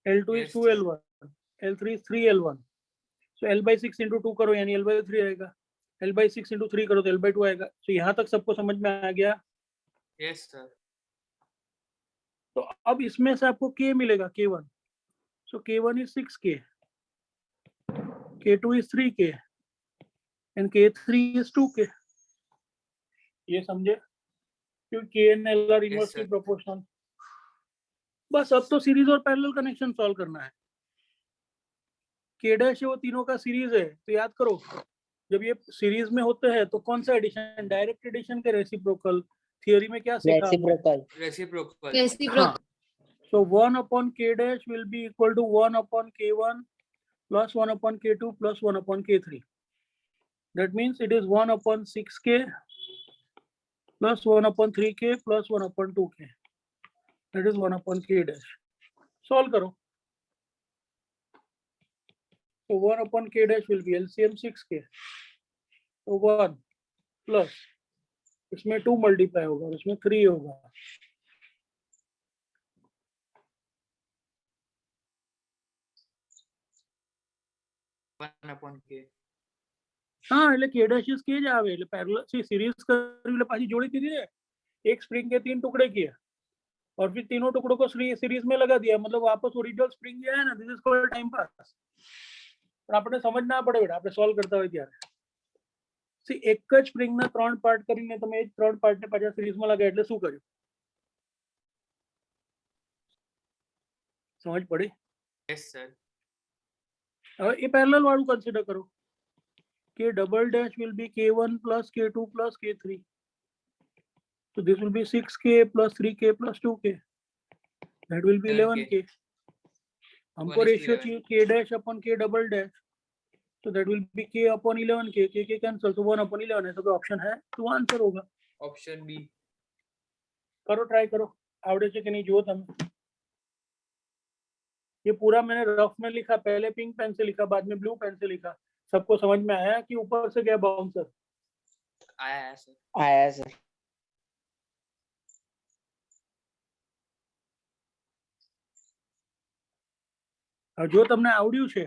L2 is Yes, sir. 2L1, L3 is 3L1. So L by 6 into 2 करो यानी L by 3 आएगा. L by 6 into 3 करो तो L by 2 आएगा. तो यहाँ तक सबको समझ में आ गया. Yes, sir. तो अब इसमें से आपको K मिलेगा K1. So K1 is 6K, K2 is 3K and K3 is 2K. ये समझे? क्योंकि K and L are inversely sir. proportional. बस अब तो सीरीज और पैरेलल कनेक्शन सॉल्व करना है. K डैश वो तीनों का सीरीज है, तो याद करो जब ये सीरीज में होते हैं तो कौन सा एडिशन? डायरेक्ट एडिशन के रेसिप्रोकल. थियरी में क्या सीखा आपने? Reciprocal. Reciprocal. Reciprocal. हाँ. So 1 upon K dash will be equal to 1 upon K1 plus 1 upon K2 plus 1 upon K3. That means it is 1 upon 6K plus 1 upon 3K plus 1 upon 2K. That is 1 upon K dash. Solve करो. So 1 upon K dash will be LCM 6K. So 1 plus इसमें 2 multiply होगा, इसमें 3 होगा. One upon K. હા એટલે K dash is K જ આવે. એટલે પેરેલલ सीरीज કરી એટલે પાછી જોડી દીધી ને. एक स्प्रिंग के 3 टुकड़े किए और फिर तीनों टुकड़ों को सीरीज में लगा दिया, मतलब वापस ओरिजिनल स्प्रिंग जो है ना, this is called time pass. પણ આપણે સમજ ના પડે બેટા, આપણે સોલ્વ કરતા હોય ત્યારે. સી એક જ સ્પ્રિંગના 3 પાર્ટ કરીને તમે એ 3 પાર્ટને પાછા સિરીઝમાં લગાય એટલે શું કર્યું? સમજ પડી? Yes, sir. હવે એ પેરેલલ વાળું કન્સિડર કરો. K double dash will be K1 plus K2 plus K3. So this will be 6K plus 3K plus 2K. That will be 11K. हमको 1:11. रेशियो चाहिए K dash upon K double dash. So that will be K upon 11K. K cancel. So 1 upon 11 ऐसा कोई option है तो answer होगा. Option B. करो, try करो. आवड़े છે કે નહીં જો તમે. ये पूरा मैंने रफ में लिखा, पहले पिंक पेन से लिखा, बाद में ब्लू पेन से लिखा. सबको समझ में आया कि ऊपर से गया बाउंसर? आया है, sir. આયા sir. જો તમને આવડ્યું છે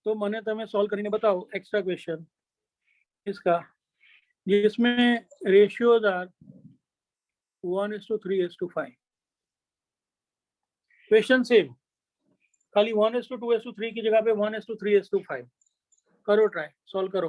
તો મને તમે સોલ્વ કરીને બતાવો एक्स्ट्रा क्वेश्चन इसका जिसमें रेशियोज आर 1:3:5. क्वेश्चन सेम, खाली 1:2:3 की जगह पे 1:3:5. करो ट्राई, सॉल्व करो.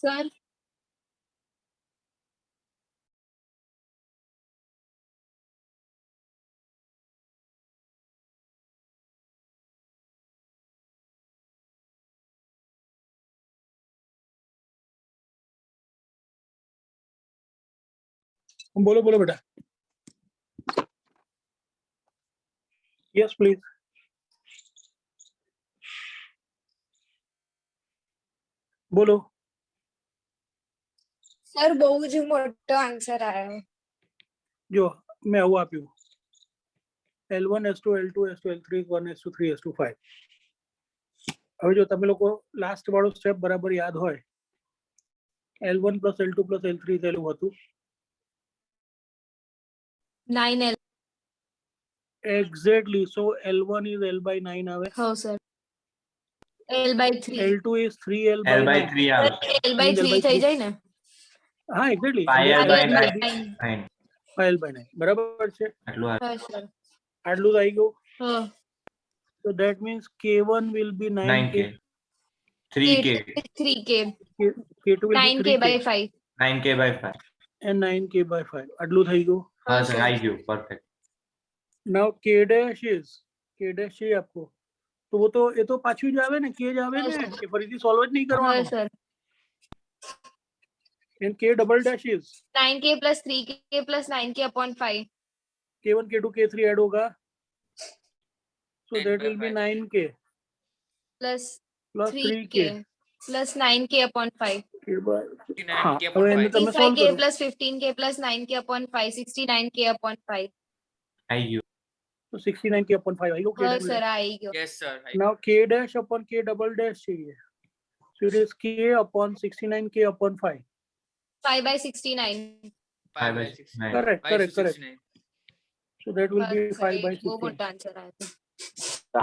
Sir, बोलो बोलो बेटा. Yes, please. बोलो. sir, બહુ જ મોટો આન્સર આવ્યો. જો મેં આવું આપ્યું. L1 S2 L2 S2 L3 1 S2 3 S2 5. હવે જો તમે લોકો લાસ્ટ વાળો સ્ટેપ બરાબર યાદ હોય, L1 plus L2 plus L3 થયેલું હતું. 9L. Exactly. So L1 is L by 9 આવે. हो sir. L by 3. L2 is 3L by L by 9. 3 આવે. L by L 3 by થઈ 3. જાય ને? હા, exactly. 5L by L 9. 9. 5L by 9. બરાબર છે. આટલું આવે. હા sir. આટલું આવી ગયું. હા. So that means K1 will be 9K. 9K. 3K. 3K. K2 will be 9K by 3K. 5. 9K by 5. And 9K by 5. આટલું થઈ ગયું. હા સર આવી ગયું perfect. Now K dash is છે આપકો. તો वो तो ये तो પાછું જ આવે ને, K જ આવે ને, એ ફરીથી સોલ્વ જ નહીં હા કરવાનો. sir. And K double dash is 9K plus 3K plus 9K upon 5. K1 K2 K3 add होगा. So 9 that by will be 5. 9K Plus plus 3K 3K. plus 9K upon 5. હા, 59K હવે upon એને 5. તમે solve 65K કરો. plus 15K plus 9K upon 5. 69K upon 5. આવી ગયું. તો 69K upon 5 આવી ગયું. K હા double sir, dash. આવી ગયો. Yes, sir. Now K dash upon K double dash चाहिए. So it is K upon 69K upon 5. 5 by 69. 5 by 6. 9. Correct, correct, correct. 69. So that will હા be sir, 5 by બહુ 16. મોટો answer આવ્યો.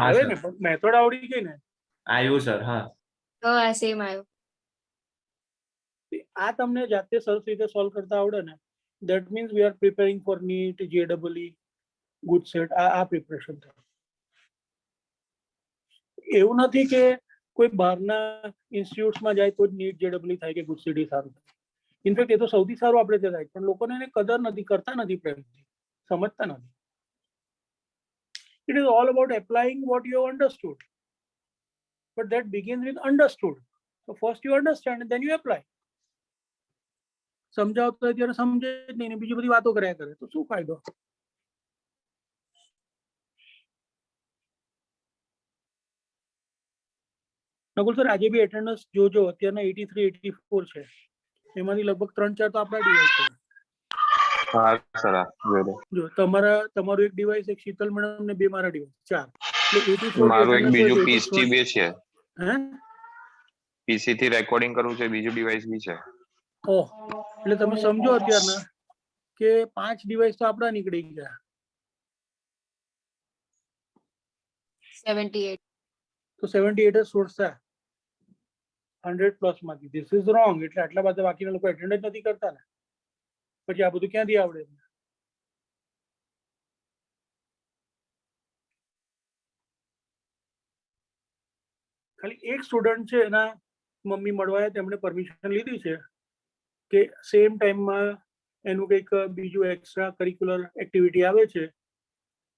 આવે sir. ને, method આવડી ગઈ ને. આવ્યું સર હા. હા સેમ આવ્યો. આ તમને જાતે સરસ રીતે સોલ્વ કરતા આવડે ને, that means we are preparing for NEET, JEE, good set. આ પ્રિપરેશન થાય. એવું નથી કે કોઈ બહારના ઇન્સ્ટિટ્યુટ્સમાં જાય તો જ NEET JEE થાય કે ગુડ સિટી સારું થાય. ઇનફેક્ટ એ તો સૌથી સારું આપણે ત્યાં થાય, પણ લોકોને એને કદર નથી, કરતા નથી, પ્રેમથી સમજતા નથી. It is all about applying what you have understood. But that begins with understood. So first you understand and then you apply. સમજાવતો ત્યારે સમજે જ નહીં ને બીજી બધી વાતો કર્યા કરે તો શું ફાયદો? નકુલ સર આજે બી એટેન્ડન્સ જોજો, અત્યારના 83 84 છે, એમાંથી લગભગ 3-4 તો આપણા ડિવાઇસ છે. હા સર જો તમારું એક ડિવાઇસ, એક શીતલ મેડમ ને 2 મારા ડિવાઇસ, 4. એટલે 84 મારું એક attendance હોય બીજું તો પીસી 84 બે છે, હે પીસી થી રેકોર્ડિંગ કરવું છે, બીજું ડિવાઇસ બી છે. ઓહ, એટલે તમે સમજો અત્યારના કે 5 ડિવાઇસ તો આપણા નીકળી ગયા. 78. તો 78 જ સોર્સા 100 પ્લસ માંથી. This is wrong. એટલે આટલા બધા બાકીના લોકો એટેન્ડ જ નથી કરતા ને, પછી આ બધું ક્યાંથી આવડે? ખાલી એક સ્ટુડન્ટ છે, એના મમ્મી મળવા, તેમણે પરમિશન લીધી છે કે સેમ ટાઈમમાં એનું કંઈક બીજું એક્સ્ટ્રા કરિક્યુલર એક્ટિવિટી આવે છે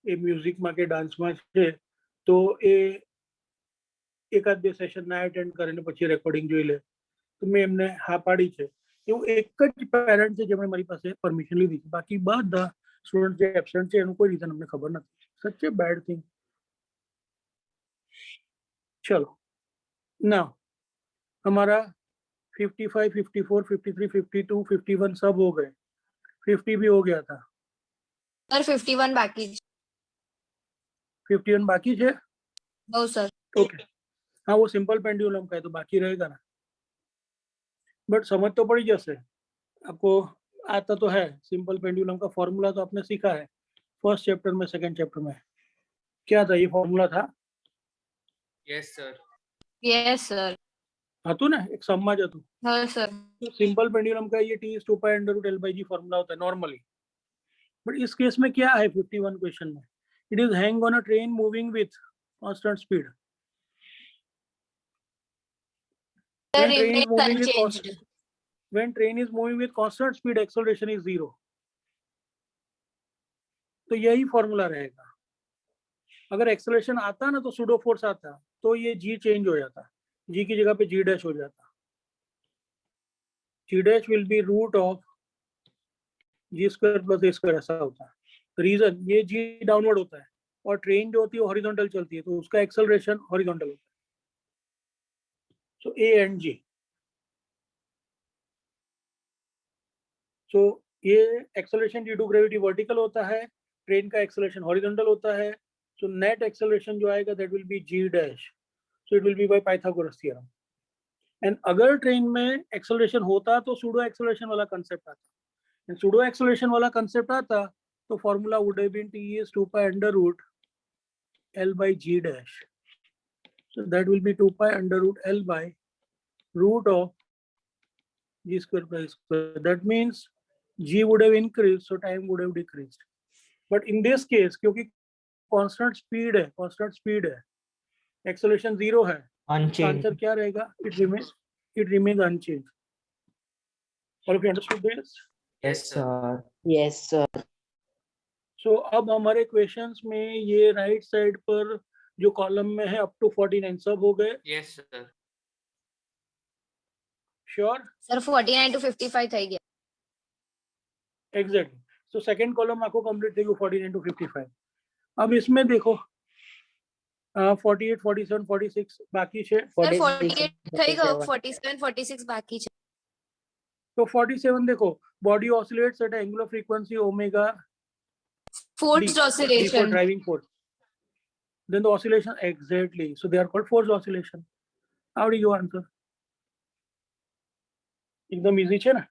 એ મ્યુઝિકમાં કે ડાન્સમાં છે, તો એ એકાદ બે સેશન ના એટેન્ડ કરે ને પછી રેકોર્ડિંગ જોઈ લે, તો મેં એમને હા પાડી છે. એવું એક જ પેરેન્ટ છે જેમણે મારી પાસે પરમિશન લીધી છે, બાકી બધા સ્ટુડન્ટ જે એબસેન્ટ છે એનું કોઈ રીઝન અમને ખબર નથી. સચ એ બેડ થિંગ. चलो ना हमारा 55, 54, 53, 52, 51 सब हो गए, 50 भी हो गया था, सर 51 बाकी છે. 51 बाकी है. No sir. ओके, हाँ वो सिंपल पेंडुलम का है तो बाकी रहेगा ना, बट समझ तो पड़ी जैसे आपको आता तो है. सिंपल पेंडुलम का फॉर्मूला तो आपने सीखा है फर्स्ट चैप्टर में, सेकंड चैप्टर में. क्या था ये फॉर्मूला था? Yes, sir. Yes sir. હતું ને, એક સમમાં જ હતું. हाँ सर. तो सिंपल पेंडुलम का ये t is 2 pi under root L by G formula होता है नॉर्मली, बट इस केस में क्या है 51 क्वेश्चन में? It is hang on a train moving with constant speed. Sir, When train is remains moving with unchanged. when train is moving with constant speed, acceleration is 0. तो यही formula रहेगा. अगर acceleration आता ना तो सुडो फोर्स आता, तो ये जी चेंज हो जाता, जी की जगह पे जी डैश हो जाता. G dash will be root of G square plus A square, ऐसा होता. रीजन ये जी डाउनवर्ड होता है और ट्रेन जो होती है वो हॉरिजॉन्टल चलती है, तो उसका एक्सेलरेशन हॉरिजॉन्टल होता है. सो ए एंड जी. सो ये acceleration due to gravity vertical होता है, ट्रेन का एक्सेलरेशन हॉरिजॉन्टल होता है. सो नेट एक्सेलरेशन जो आएगा that will be G dash. So it will be by Pythagoras theorem. And अगर ट्रेन में एक्सेलरेशन होता तो सूडो एक्सेलरेशन वाला कंसेप्ट आता. एंड सूडो एक्सेलरेशन वाला कंसेप्ट आता तो formula would have been t is 2 pi under root L by G dash. So that will be 2 pi under root L by root of G square plus square. That means G would have increased, so time would have decreased. But in this case, क्योंकि constant speed है, acceleration 0 है, answer क्या रहेगा? It remains unchanged. All of you understood this? Yes, sir. Yes, sir. So अब हमारे questions में ये right side पर जो कॉलम में है अप टू 49 सब हो गए. Yes, sir. Sure? Sir 49 to 55 થઈ ગયા. एग्जैक्टली. सो सेकंड कॉलम आपको कंप्लीट થઈ ગયું 49 to 55. अब इसमें देखो 48, 47, 46 बाकी છે. સર 48 થઈ ગયો, 47 46 બાકી છે. तो 47 देखो, body oscillates at angular frequency omega Forced for oscillation. driving force. Then the oscillation, exactly. So they are called forced oscillation. How do you answer? एकदम easy है ना.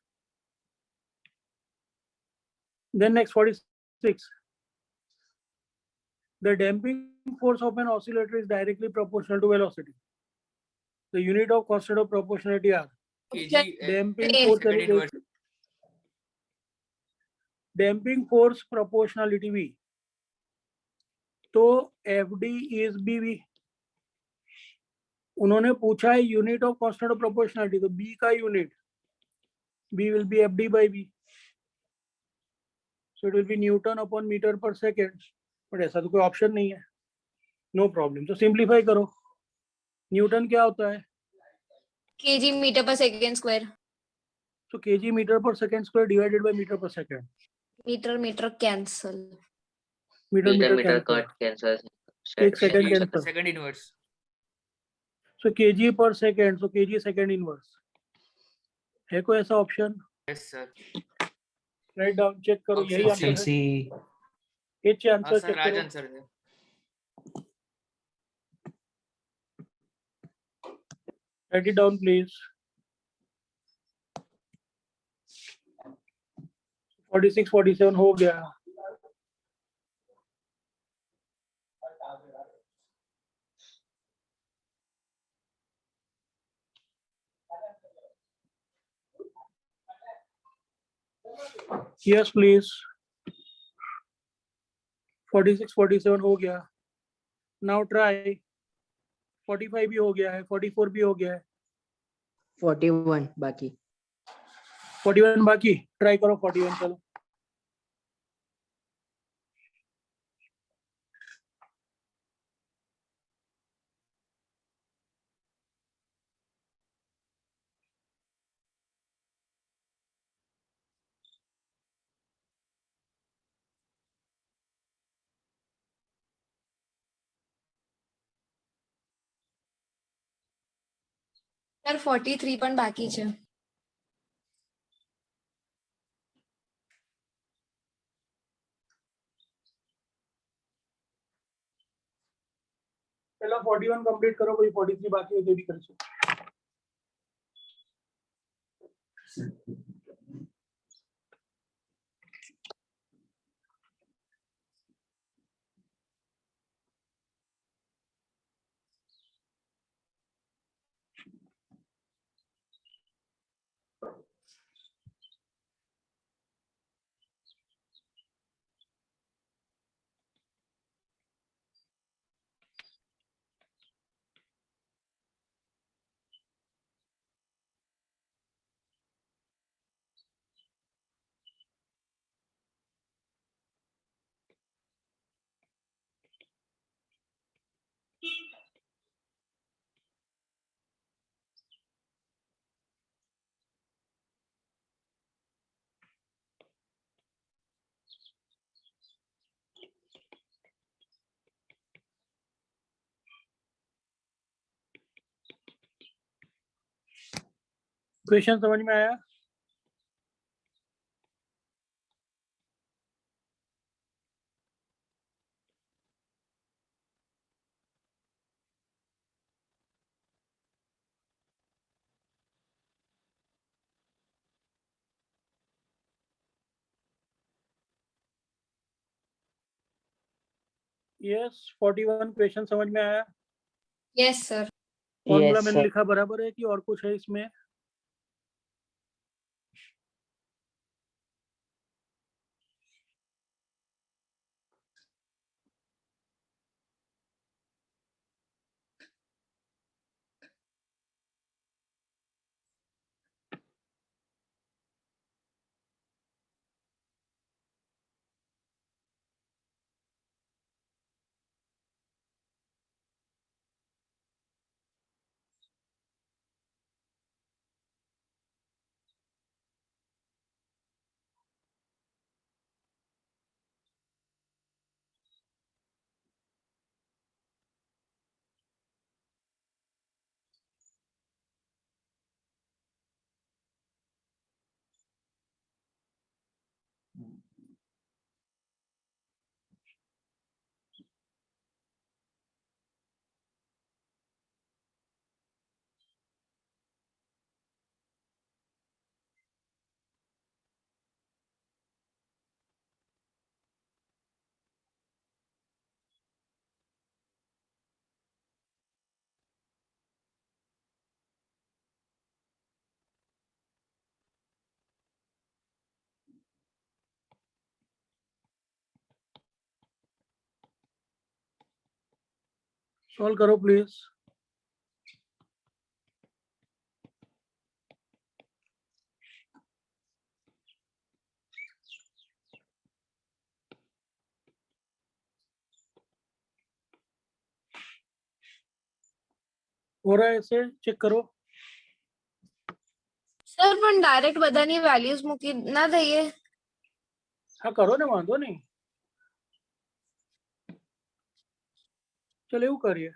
Then next 46. The damping force of an oscillator is directly proportional to velocity. The unit of constant of proportionality are kg. damping A. force Second inverse. damping force proportionality V. तो FD is BV. उन्होंने पूछा है unit of constant of proportionality, तो B का unit B will be FD by V. So it will be Newton upon meter per second. But ऐसा तो कोई option नहीं है. No problem. तो सिंप्लीफाई करो. न्यूटन क्या होता है? kg meter per second square. So kg meter per second square divided by meter per second. meter cancel. meter cut cancel. एक सेकंड कैंसिल. Second inverse. सो kg per second, so kg second inverse. है कोई ऐसा ऑप्शन? Yes, sir. Right down, check करो. यही Option answer है. H हाँ answer sir, check राज करो. आंसर है. Right it down please. 46 47 हो गया. Yes please. 46 47 हो गया. Now try. 45 भी हो गया है, 44 भी हो गया है. 41 बाकी. 41 बाकी, ट्राई करो 41, चलो। સર 43 પણ બાકી છે. पहला 41 कंप्लीट करो, कोई 43 बाकी है तो भी कर सकते। क्वेश्चन समझ में आया? यस, 41 क्वेश्चन समझ में आया? Yes sir. फॉर्मूला Yes, मैंने sir. लिखा बराबर है कि और कुछ है इसमें? सॉल्व करो प्लीज। हो रहा है ऐसे, चेक करो। સર પણ ડાયરેક્ટ બધાની વેલ્યુઝ મૂકી ના દઈએ. हाँ करो ने, वांधो नहीं। चलो એવું કરીએ।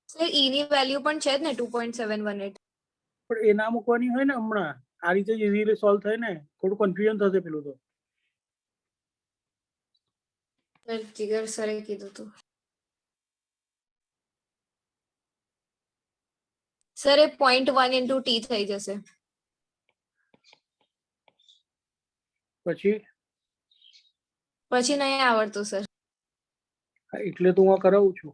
સર ઈની વેલ્યુ પણ છે જ ને 2.718. પણ એ ના મૂકવાની હોય ને હમણાં, આ રીતે જ ઇઝીલી સોલ્વ થાય ને, થોડું કન્ફ્યુઝન થશે પેલું તો। સર જીગર સરે કીધું હતું. સર એ 0.1 into t થઈ જશે. પછી પછી નહીં આવડતું સર. હા, એટલે તો હું આ કરાવું છું.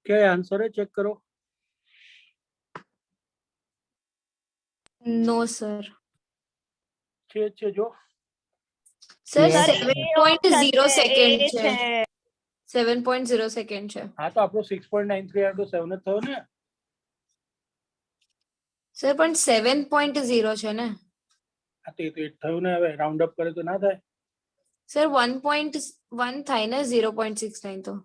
क्या आंसर है, चेक करो. નો સર. છે જો. Sir Yes, sir. 7.0 સેકન્ડ એ છે. 7.0 સેકન્ડ છે. હા તો આપણો 6.93 * 7 જ થયો ને. સર પણ 7.0 છે ને. હા તો એ તો 8 થયું ને. હવે રાઉન્ડ અપ કરે તો ના થાય. સર 1.1 થાય ને 0.69 તો.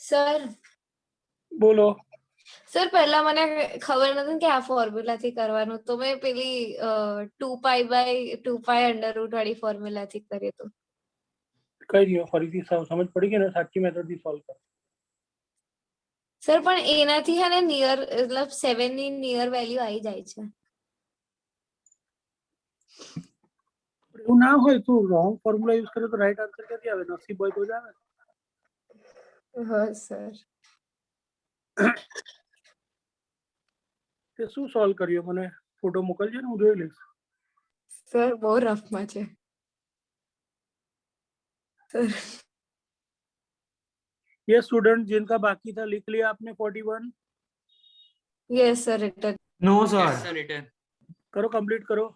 સર બોલો. સર પહેલા મને ખબર નતું કે આ ફોર્મ્યુલાથી કરવાનું, તો મેં પેલી 2 પાઈ વાળી ફોર્મ્યુલાથી કર્યું હતું. કઈ નહીં, ફરીથી સમજ પડી ગઈ ને, સાચી મેથડ થી સોલ્વ કર. સર પણ એનાથી હે ને નિયર મતલબ 7 ની નિયર વેલ્યુ આવી જાય છે. એવું ના હોય, તું રોંગ ફોર્મ્યુલા યુઝ કરે તો રાઈટ આન્સર ક્યાંથી આવે? નસીબ હોય તો જ આવે. હા સર. તે શું સોલ્વ કર્યું? મને ફોટો મોકલજે ને, હું જોઈ લઈશ. સર બહુ રફમાં છે સર. ये स्टूडेंट जिनका बाकी था लिख लिया आपने 41. Yes sir return. No Yes, સર. sir, written. करो, कंप्लीट करो.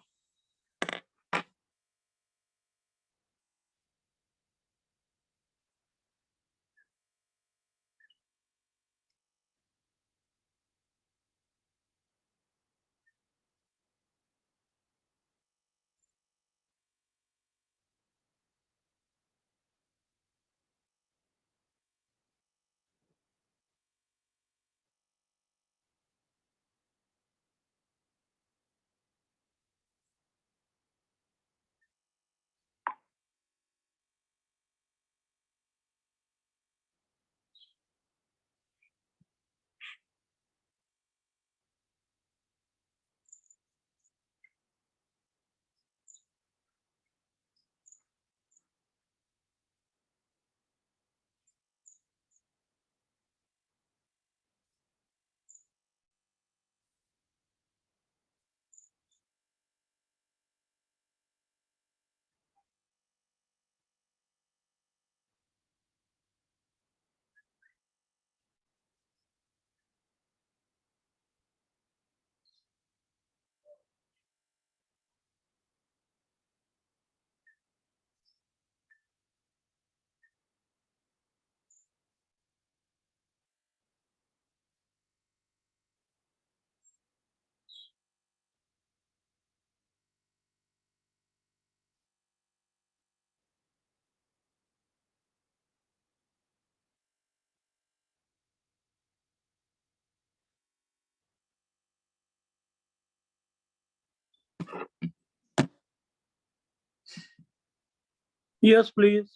Yes, please.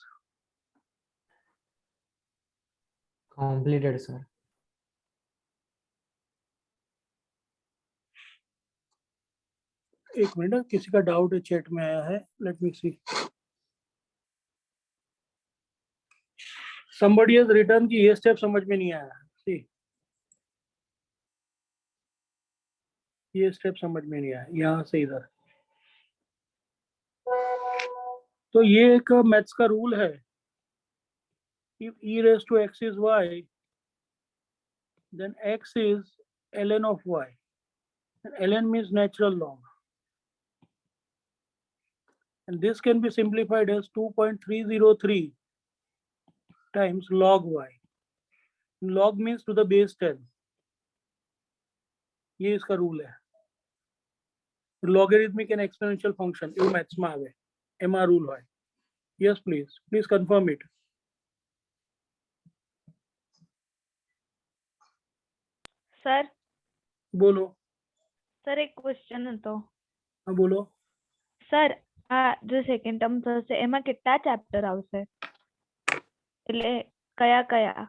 Completed, sir. एक मिनट, किसी का डाउट है चैट में आया है, let me see. Somebody has written कि ये स्टेप समझ में नहीं आया. सी, ये स्टेप समझ में नहीं आया यहाँ से इधर. तो ये एक मैथ्स का रूल है. If e raised to x is y, then x is ln of y. And ln means natural log. And this can be simplified as 2.303 times log y. Log means to the base 10. ये इसका rule है. Logarithmic and exponential function ये maths में आवे MR rule है. Yes, please confirm it. Sir बोलो. Sir એક question હતો. हाँ बोलो. સર આ જે સેકન્ડ ટર્મ થશે એમાં કેટલા ચેપ્ટર આવશે? એટલે કયા કયા?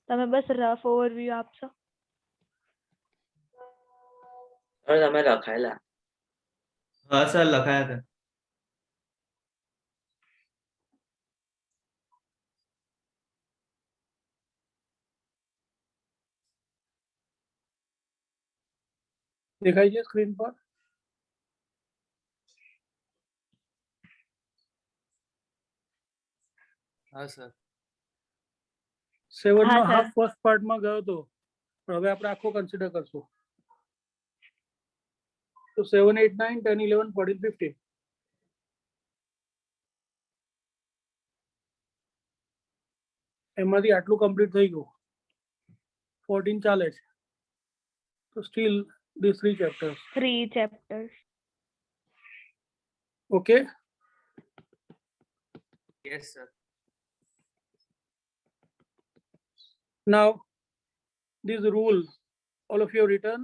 તમે બસ રફ ઓવરવ્યુ આપશો? સર તમે લખાયેલા. હા સર લખાયા હતા. दिखाई दे स्क्रीन पर. हाँ सर. 7 हाँ, નો sir. હાફ ફર્સ્ટ પાર્ટ માં ગયો તો, પણ હવે આપણે આખો કન્સિડર કરશું. તો 7, 8, 9, 10, 11, 14, 15. એમાંથી આટલું કમ્પ્લીટ થઈ ગયું. 14 ચાલે છે. તો steel these 3 chapters. 3 chapters. Okay. Yes, sir. Now these rules all of you have written.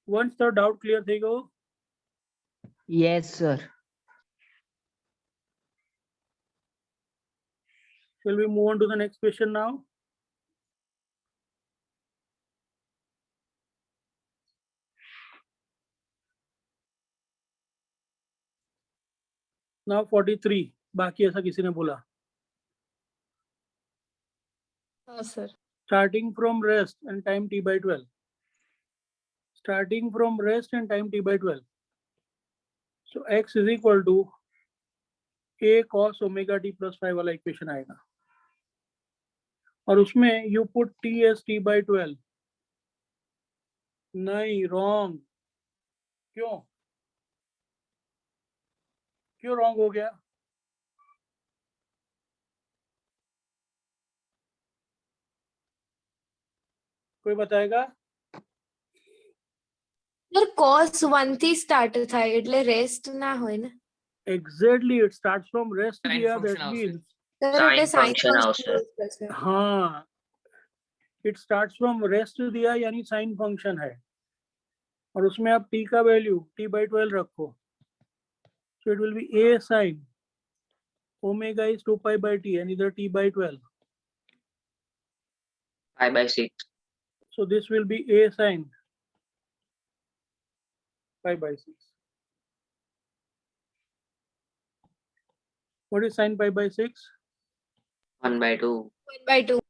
Once the doubt clear થઈ ગયો. Yes, sir. Shall we move on to the next question now? Now 43. बाकी ऐसा किसी ने बोला. हाँ sir. Starting from rest and time t by 12. Starting from rest and time t by 12. So x is equal to a cos omega t plus 5 वाला equation आएगा. और उसमें you put t as t by 12. नहीं, wrong. क्यों? क्यों wrong हो गया? कोई बताएगा? સર cos 1 થી સ્ટાર્ટ થાય એટલે રેસ્ટ ના હોય ને? Exactly, it starts from rest Sine दिया. function That આવશે. means સર Sine એટલે sin function આવશે. આવશે. हाँ, it starts from rest दिया यानी sin function है. और उसमें आप t का वैल्यू t by 12 रखो. So it will be a sin omega is 2 pi by t and either t by 12. 5 by 6. So this will be a sin pi by 6. What is sin pi by 6? 1 by 2. 1/2.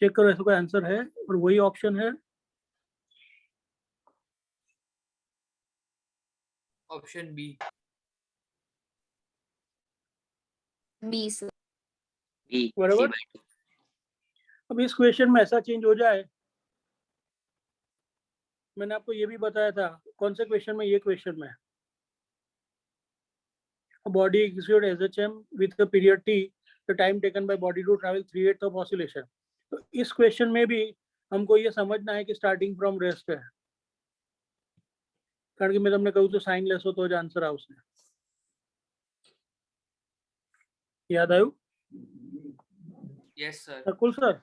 Check करो ऐसा कोई answer है और वही option है. Option B. B sir. B. बराबर. C by 2. अब इस क्वेश्चन में ऐसा चेंज हो जाए. मैंने आपको ये भी बताया था. कौन से क्वेश्चन में? ये क्वेश्चन में. A body executes SHM with the period t, the time taken by body to travel 3/8 of oscillation. तो इस क्वेश्चन में भी हमको ये समझना है कि स्टार्टिंग फ्रॉम रेस्ट है. कारण कि मैं तुमने कहूँ तो साइन लेसो तो जो आंसर આવશે. याद आयु? Yes, sir. નકુલ સર,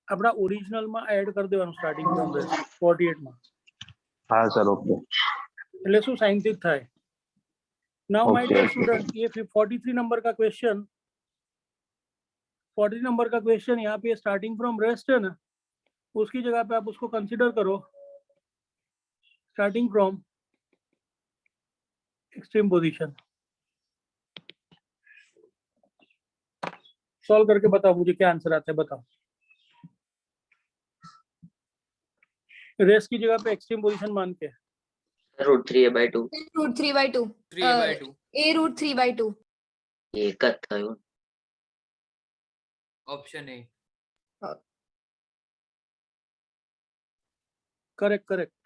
આપણા ઓરિજિનલ માં એડ કરી દેવાનું સ્ટાર્ટિંગ ફ્રોમ રેસ્ટ 48 માં. હા સર, ઓકે. એટલે શું સાઇન થી થાય? Now my Okay, dear okay. Student, ये 43 नंबर का क्वेश्चन, 43 नंबर का क्वेश्चन यहाँ पे स्टार्टिंग फ्रॉम रेस्ट है ना, उसकी जगह पे आप उसको कंसीडर करो starting from extreme position. Solve करके बताओ मुझे क्या आंसर आता है, बताओ। रेस्ट की जगह पे एक्सट्रीम पोजीशन मान के √3/2 root 3/2. 3/2. A root 3/2. એક જ થયું. Option A. Correct correct.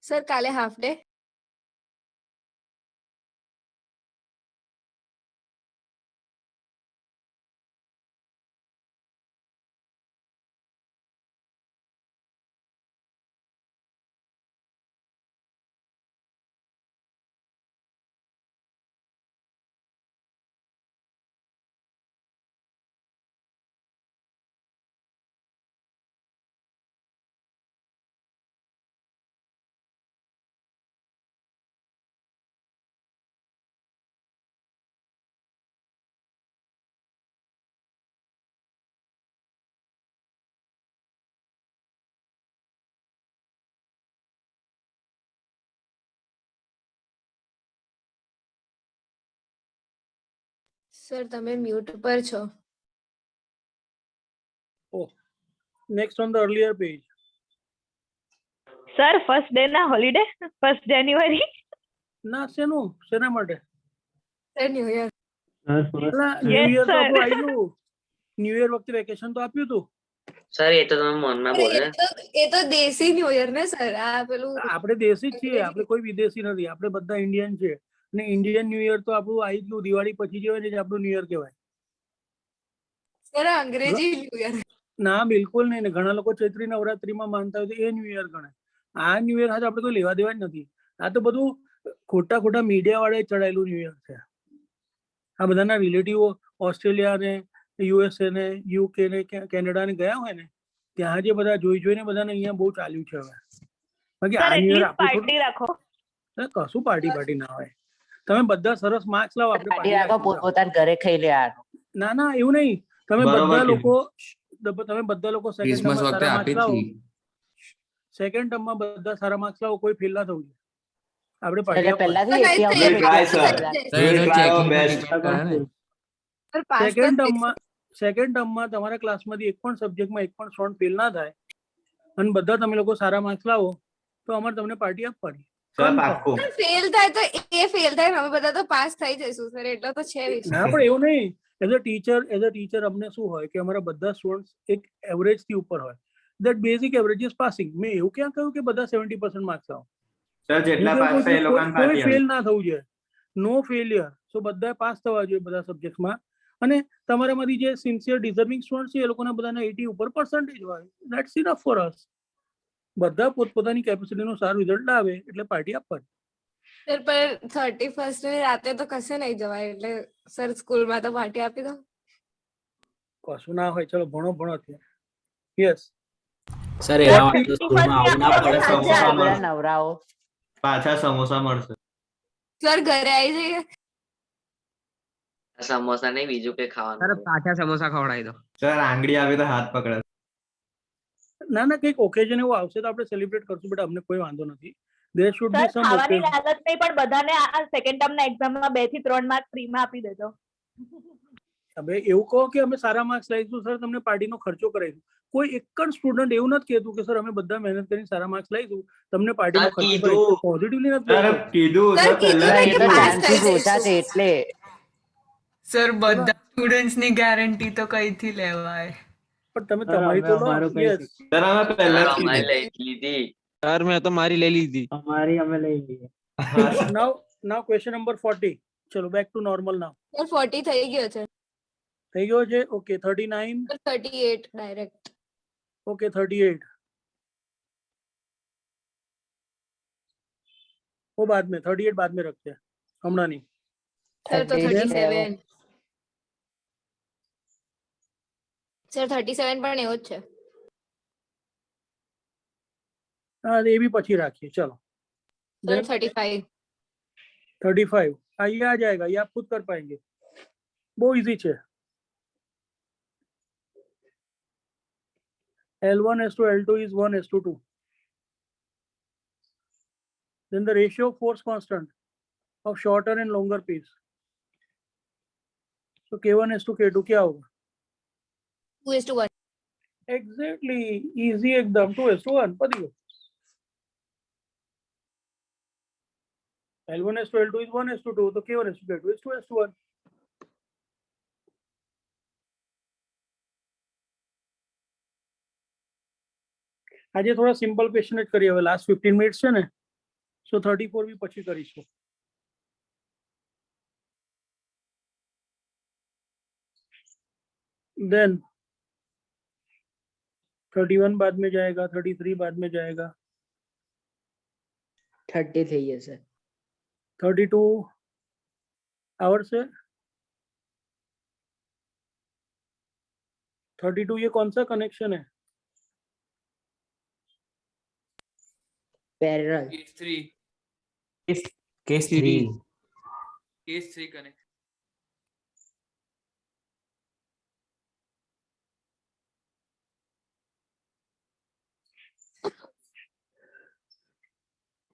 Sir, काले half day. Sir, તમે mute પર છો. Next on the earlier page. Sir first day ના હોલિડે 1st જાન્યુઆરી ના શેનું, શેના માટે? Sir, New Year. New Yes, year તો sir. આપણું આવી ગયું, ન્યૂ યર વખતે વેકેશન તો આપ્યું હતું। સર એ તો તમે મનમાં અરે, બોલે. એ તો દેશી ન્યુ યર ને સર, આ પેલું આપણે દેશી જ છીએ, આપણે કોઈ વિદેશી નથી, આપણે બધા ઇન્ડિયન છે। અને ઇન્ડિયન ન્યૂ યર તો આપણું આવી ગયું, દિવાળી પછી જે હોય ને એ જ આપણું ન્યૂ યર કહેવાય। સર અંગ્રેજી ન્યુ યર. ના બિલકુલ નહીં ને, ઘણા લોકો ચૈત્રી નવરાત્રીમાં માનતા હોય તો એ ન્યૂ યર ગણાય। આ ન્યૂ યર સાથે આપણે કોઈ લેવા દેવા જ નથી। આ તો બધું ખોટા ખોટા મીડિયા વાળાએ ચડાયેલું ન્યૂ યર છે। આ બધાના રિલેટિવો ઓસ્ટ્રેલિયા ને યુએસએ ને યુકે ને કેનેડા ને ગયા હોય ને, ત્યાં જે બધા જોઈ જોઈને બધાને અહીંયા બહુ ચાલ્યું છે હવે। બાકી સર આ ન્યૂ યર એટલીસ્ટ આપણું પાર્ટી રાખો। થોડું કશું પાર્ટી ના હોય। તમે બધા સરસ માર્ક્સ લાવો, આપણે પાર્ટી પાર્ટી રાખો, રાખીશું। પોતપોતાના ઘરે ખાઈ લેવાનું. ના ના એવું નહીં, તમે બરોબર બધા કીધું. લોકો સેકન્ડ ક્રિસમસ ટર્મમાં વખતે સારા આપી માર્ક્સ લાવો, હતી સેકન્ડ ટર્મમાં બધા સારા માર્ક્સ લાવો, કોઈ ફેલ ના થવું જોઈએ। આપણે પાર્ટી એટલે આપવાની। પહેલાથી 80 Guys, આવશે, sir. પછી સર, એ તો try our checking best. Teacher કરે ને. સર પાસ સેકન્ડ ટર્મમાં તમારા ક્લાસમાંથી એક પણ સબ્જેક્ટમાં એક પણ સ્ટુડન્ટ ફેલ ના થાય અને બધા તમે લોકો સારા માર્ક્સ લાવો તો અમારે તમને પાર્ટી આપવાની। Sir Confirm. પાક્કું. ફેલ થાય તો એ ફેલ થાય ને અમે બધા તો પાસ થઈ જઈશું સર, એટલો તો છે વિશ્વાસ. ના પણ એવું નહીં, એઝ અ ટીચર અમને શું હોય કે અમારા બધા સ્ટુડન્ટ્સ એક એવરેજ થી ઉપર હોય, that basic average is passing. મેં એવું ક્યાં કહ્યું કે બધા 70% માર્ક્સ આવો? સર જેટલા પાસ થાય એ લોકોને કોઈ પાર્ટી ફેલ ના થવું જોઈએ, નો ફેલિયર। સો બધા પાસ થવા જોઈએ બધા સબ્જેક્ટમાં, અને તમારામાંથી જે સિન્સિયર ડિઝર્વિંગ સ્ટુડન્ટ છે એ લોકોના બધાના 80 ઉપર પર્સન્ટેજ હોય, ધેટ્સ ઇનફ ફોર અસ। બધા પોતપોતાની કેપેસિટીનું સારું રિઝલ્ટ આવે એટલે પાર્ટી આપવાની। સર પણ 31st ની રાતે તો કશે નહીં જવાય, એટલે સર સ્કૂલમાં તો પાર્ટી આપી દો। કશું ના હોય, ચલો ભણો અત્યારે। યસ, સર એના એના માટે માટે તો તો સ્કૂલમાં આવું ના પડે. સ્કૂલમાં સમોસા આ મળશે. બધા નવરાઓ પાછા સમોસા મળશે. સર ઘરે આવી જઈએ। સમોસા નહીં, બીજું કઈ ખાવાનું. પાછા સમોસા ખવડાવી દો. સર આંગળી આવી તો હાથ પકડે. ના ના કંઈક ઓકેઝન એવું આવશે તો આપણે સેલિબ્રેટ કરશું, બટ અમને કોઈ વાંધો નથી। દેર શુડ બી સર સમ ખાવાની ઓકેઝન। લાલચ નહીં, પણ બધાને આ સેકન્ડ ટર્મના એક્ઝામમાં 2 થી 3 માર્ક ફ્રીમાં આપી દેજો। હવે એવું કહો કે અમે સારા માર્ક્સ લાવીશું સર, તમને પાર્ટીનો ખર્ચો કરાવીશું। કોઈ એક જ સ્ટુડન્ટ એવું નથી કહેતું કે સર અમે બધા મહેનત કરીને સારા માર્ક્સ લાવીશું, તમને પાર્ટીનો આ ખર્ચો કીધું. કરાવીશું। પોઝિટિવલી નથી સર કહેતો। કીધું સર સર કીધું પહેલા ને એ કે તો પાસ કીધું. થઈ ચાન્સીસ ઓછા જઈશું। છે એટલે સર બધા સ્ટુડન્ટ્સ ની ગેરંટી તો કઈથી લેવાય? પણ તમે તમારી તો લો। યસ, સર અમે પહેલા જ અમારે કીધું. લઈ લીધી. સર મેં તો મારી લઈ લીધી. અમારી અમે લઈ લઈએ। નાઉ ક્વેશ્ચન નંબર 40। ચલો back to normal now. Sir 40 થઈ ગયો છે, થઈ ગયો છે? Okay 39, sir 38 direct. ઓકે 38। वो बाद में 38 बाद में रखते हैं, हमना नहीं। સર તો 37. 37 સર 37 પણ એવો જ છે. हाँ ये भी પછી રાખીએ चलो. સર Then 35 35 ये आ जाएगा, ये आप खुद कर पाएंगे, बहुत इजी है. L1:L2 is 1:2. Then the ratio of force constant of shorter and longer piece. So K1:K2 क्या होगा? 2:1 Exactly, easy एकदम, 2:1 पति गया. L1:L2 is 1:2, तो K1:K2 is 2:1. આજે થોડા સિમ્પલ ક્વેશ્ચન જ કરીએ, હવે લાસ્ટ 15 મિનિટ્સ છે ને, સો 34 બી પછી કરીશું. देन 31 बाद में जाएगा, 33 बाद में जाएगा, 30 થઈ જશે. 32 आवर से 32 ये कौन सा कनेक्शन है? Parallel. Case 3. Case 3. Case 3 connect.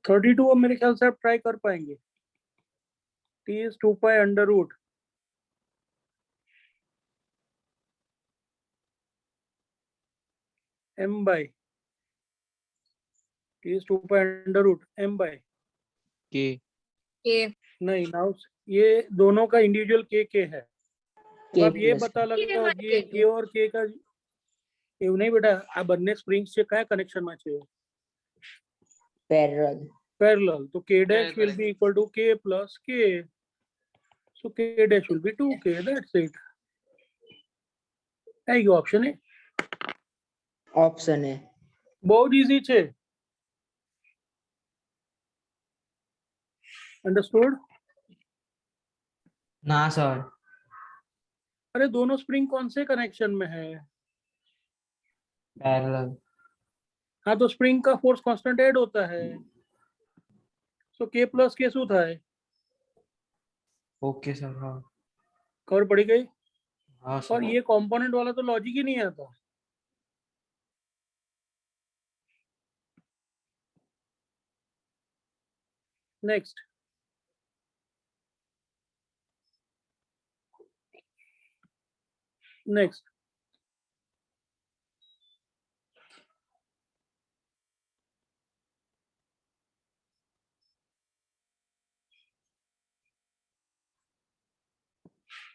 Thirty two अब मेरे ख्याल से आप ट्राई कर पाएंगे. T is 2 pi under root m by T is 2 pi under root m by કે K नहीं नाउ ये दोनों का इंडिविजुअल के है. तो K आप ये plus पता लगाओ K1 कि ये के और के का એવું નહીં બેટા, આ બંને સ્પ્રિંગ્સ છે કયા કનેક્શનમાં છે? પેરેલલ. પેરેલલ. તો k dash will Parallel be equal to k plus k, so k dash will be 2k, that's it. आई गयो ऑप्शन है, ઓપ્શન એ. बहुत इजी છે. अंडरस्टूड? ના સર. अरे दोनों स्प्रिंग कौन से कनेक्शन में है? પેરેલલ. हाँ तो स्प्रिंग का फोर्स कांस्टेंट ऐड होता है, सो k प्लस के શું થાય? Okay sir. હા. खबर पड़ी गई? હા और સર. ये कंपोनेंट वाला तो लॉजिक ही नहीं आता. नेक्स्ट नेक्स्ट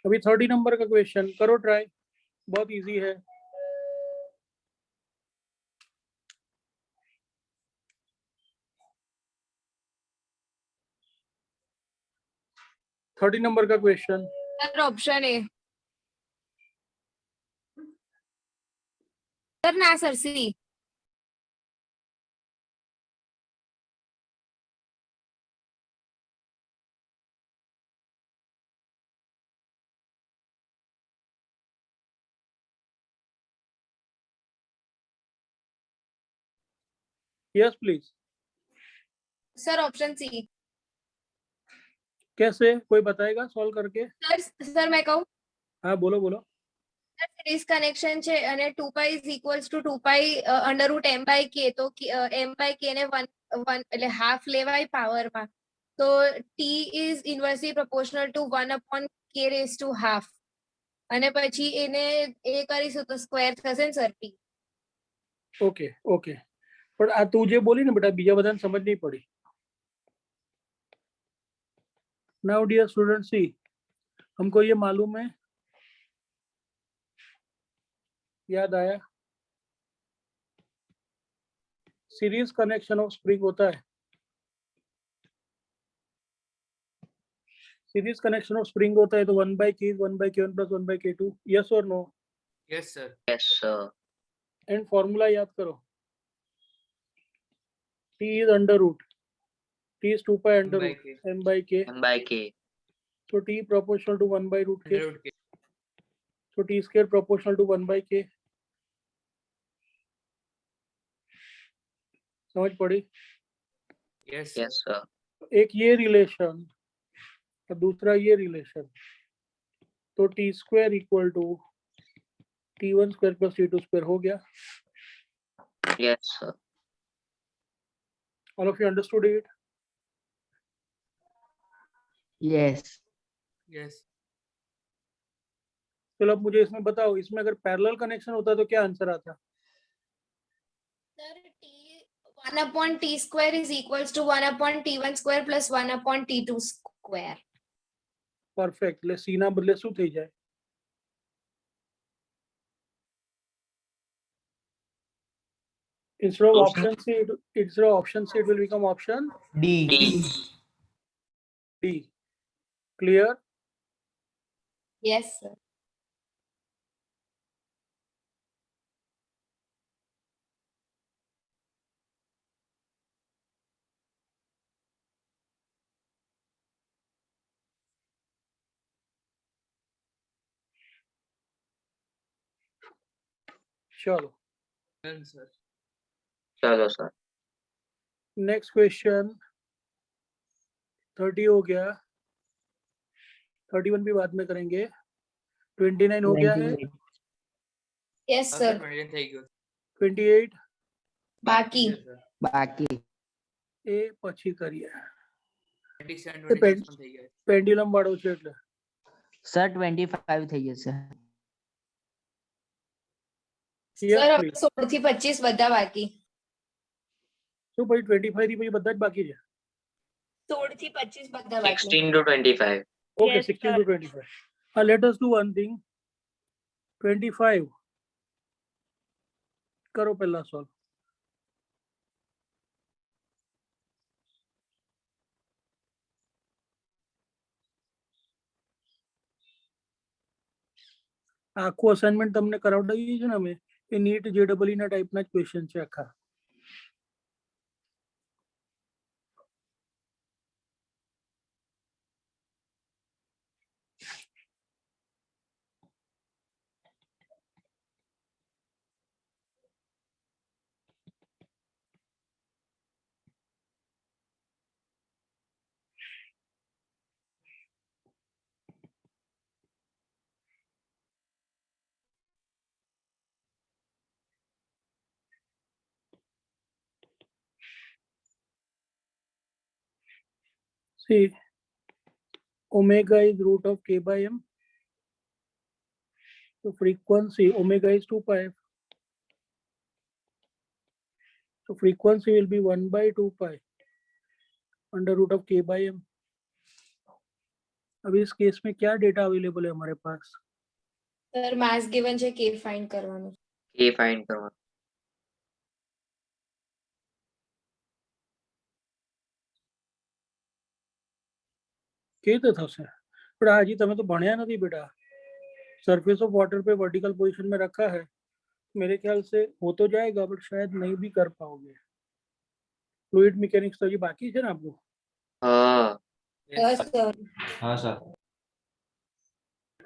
अभी 30 नंबर का क्वेश्चन करो ट्राई, बहुत इजी है. थर्टी नंबर का question. Sir option A. Sir ના sir C. Yes please. Sir option C. कैसे, कोई बताएगा सॉल्व करके? સર मैं कहूँ, हाँ बोलो बोलो. सीरीज कनेक्शन છે અને 2 pi is equals to 2 pi under root m by k, તો m બાય k ને 1 એટલે હાફ લેવાય પાવરમાં, તો t is inversely proportional to 1 upon k raise to half, અને પછી એને એ કરીશું તો સ્ક્વેર થશે ને સર t. ओके ओके, पर आ तू जे बोली ना बेटा, बीजा बधाने समझ नहीं पड़ी. नाउ डियर स्टूडेंट सी, हमको ये मालूम है, याद आया, सीरीज कनेक्शन ऑफ स्प्रिंग होता है. सीरीज कनेक्शन ऑफ स्प्रिंग होता है तो 1 by k is 1 by k1 plus 1 by k2. Yes और no? Yes, sir. Yes, sir. And formula याद करो. T is under root, T is 2 pi under by root K. m by k. M by K. So t proportional to 1 by root k. Root k. So t square proportional to 1 by k. समझ पड़ी? Yes. Yes, sir. एक ये relation और दूसरा ये relation, तो T square equal to t1 square plus t2 square हो गया. Yes, sir. All of you understood it? Yes. Yes. चलो अब मुझे इसमें बताओ, इसमें अगर पैरेलल कनेक्शन होता तो क्या आंसर आता? Sir, t 1 upon t square is equals to 1 upon t1 square plus 1 upon t2 square. Perfect. એટલે c ના બદલે શું થઈ જાય? Instead of option C, it will become option D. D. Clear? Yes, sir. चलो. Done, sir. चलो sir. Next question 30 हो गया. 31 भी बाद में करेंगे. 29 हो गया है. Yes, હા, sir. sir, 29 થઈ ગયો. 28 Baki. છે, sir. બાકી. એ પછી કરીએ. 27, એ 26 પણ થઈ ગયા. પેન્ડ્યુલમ વાળો છે એટલે. સર 25 થઈ જશે. Yes, Sir, please. 16 થી 25 બધા બાકી. શું ભાઈ 25 થી પછી બધા જ બાકી છે? 16 થી 25 બધા બાકી. 16 to 25. Okay, Yes, 16 sir. to 25. Let us do one thing. 25 करो पहला सॉल्व. આખું અસાઇનમેન્ટ તમને કરાવડાવીએ છે ને અમે, એ નીટ જેડબલઈ ના ટાઈપના જ ક્વેશ્ચન છે આખા. See, omega is root of k by m. So frequency omega is 2 pi. So frequency will be 1 by 2 pi under root of k by m. अभी इस केस में क्या डेटा अवेलेबल है हमारे पास? Sir, mass given છે k find કરવાનું. K find કરવાનું. के तो થશે પણ હાજી તમે તો ભણ્યા નથી બેટા. सरफेस ऑफ वाटर पे वर्टिकल पोजीशन में रखा है, मेरे ख्याल से हो तो जाएगा बट शायद नहीं भी कर पाओगे. फ्लूइड मैकेनिक्स तो ये बाकी है ना आपको? હા. Yes, sir. હા સર.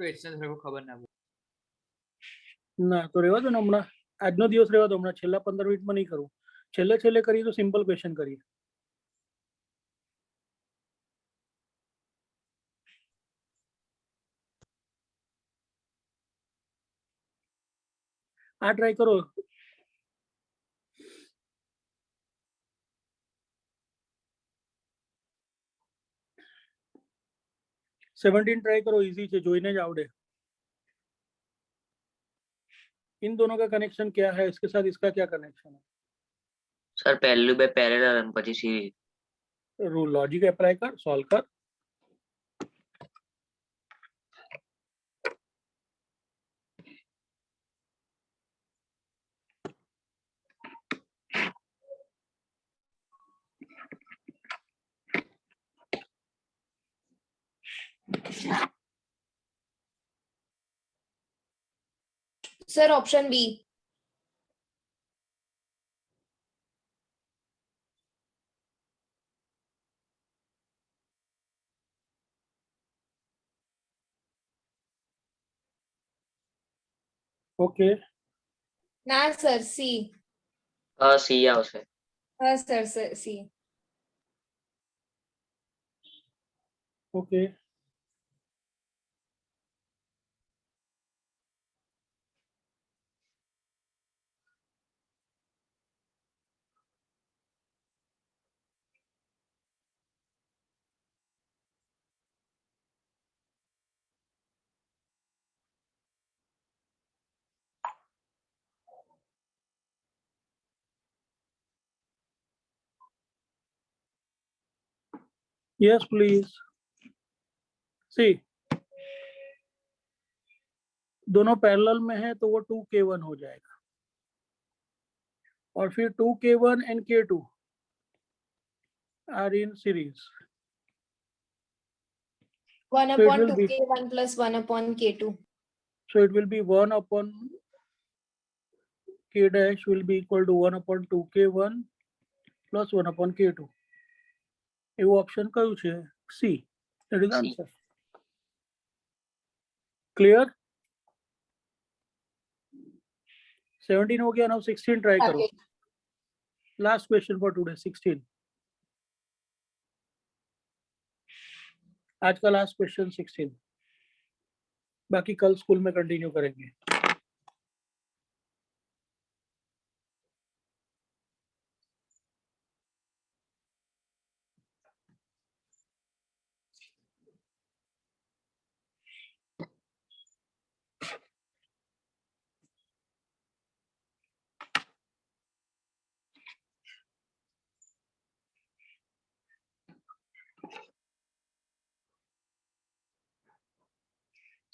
Question સરખું ખબર ના પડે. ના તો રહેવા દો ને હમણાં. આજનો દિવસ રહેવા દો, હમણાં છેલ્લા 15 મિનિટમાં નહીં કરું. છેલ્લે છેલ્લે કરીએ તો સિમ્પલ ક્વેશ્ચન કરીએ. આ ટ્રાય કરો. सेवनटीन ट्राई करो, इजी છે, જોઈને જ આવડે. इन दोनों का कनेक्शन क्या है, इसके साथ इसका क्या कनेक्शन है? સર પહેલું બે પેરેલલ અને પછી સિરીઝ. रूल लॉजिक अप्लाई कर, सॉल्व कर. Sir, option B. ઓકે ના સર સી. C આવશે. હા sir C. Okay yes please see दोनों पैरेलल में है तो वो 2k1 हो जाएगा और फिर 2k1 and k2 are in series 1 So it upon will 2k1 plus 1 upon k2. so it will be 1 upon k dash will be equal to 1 upon 2k1 plus 1 upon k2 એવું option કયું છે C that is C. answer clear 17 हो गया now 16 try करो Okay. Last question for today 16 आज का last question 16 बाकी कल स्कूल में कंटिन्यू करेंगे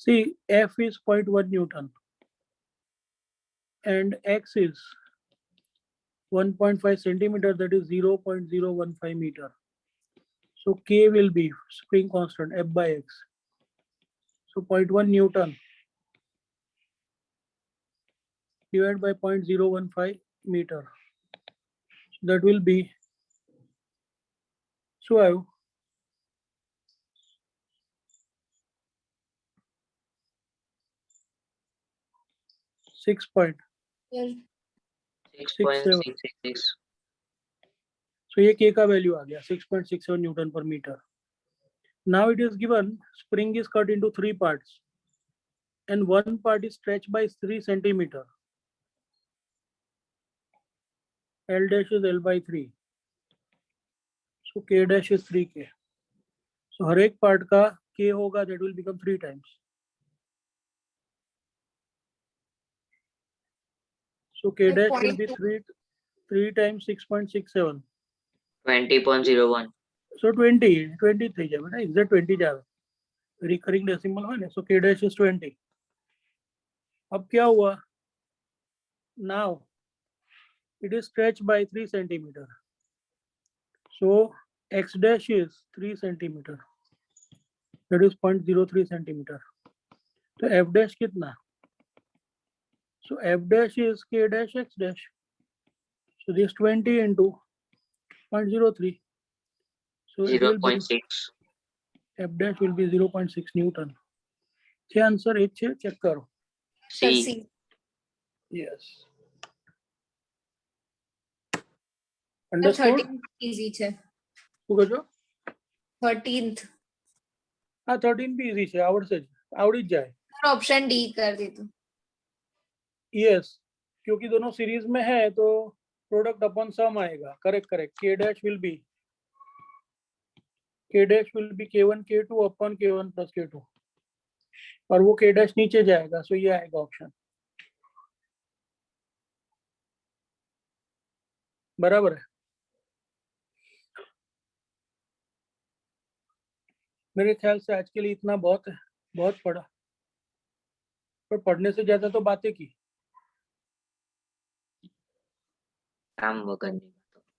See, F is 0.1 Newton and X is 1.5 centimeter, that is 0.015 meter. So K will be spring constant F by X. So 0.1 Newton divided by 0.015 meter. That will be 12. Six point Here 6.666. so ये K का value आ गया 6.67 Newton पर metre. Now it is given spring is cut into 3 parts and one part is stretched by 3 centimeter. L dash is L by 3. So K dash is 3K. So हर एक part का K होगा that will become 3 times. So K dash will be 3 times 6.67. 20.01. So 20 થઈ જાય બેટા exact 20 જ આવે. Recurring decimal હોય ને so K dash is 20. अब क्या हुआ? Now it is stretched by 3 centimeter. So X dash is 3 centimeter. That is 0.03 centimeter. तो F dash कितना? So F dash is K dash X dash. So this 20 into 0.03. So it will be 0.6. F dash will be 0.6 Newton. છે answer એ છે check કરો. sir C. C. Yes. Sir, Understood? 13th easy છે. શું કહો છો? 13th. હા 13 भी easy છે આવડશે જ આવડી જ જાય. Sir option D कर दीजिए. Yes, क्योंकि दोनों सीरीज में है तो प्रोडक्ट अपॉन सम आएगा. Correct correct. K dash will be K1 K2 upon K1 plus K2 और वो K dash नीचे जाएगा सो ये आएगा ऑप्शन. बराबर है. मेरे ख्याल से आज के लिए इतना बहुत है. बहुत पढ़ा पर पढ़ने से ज्यादा तो बातें की. काम वगैरह.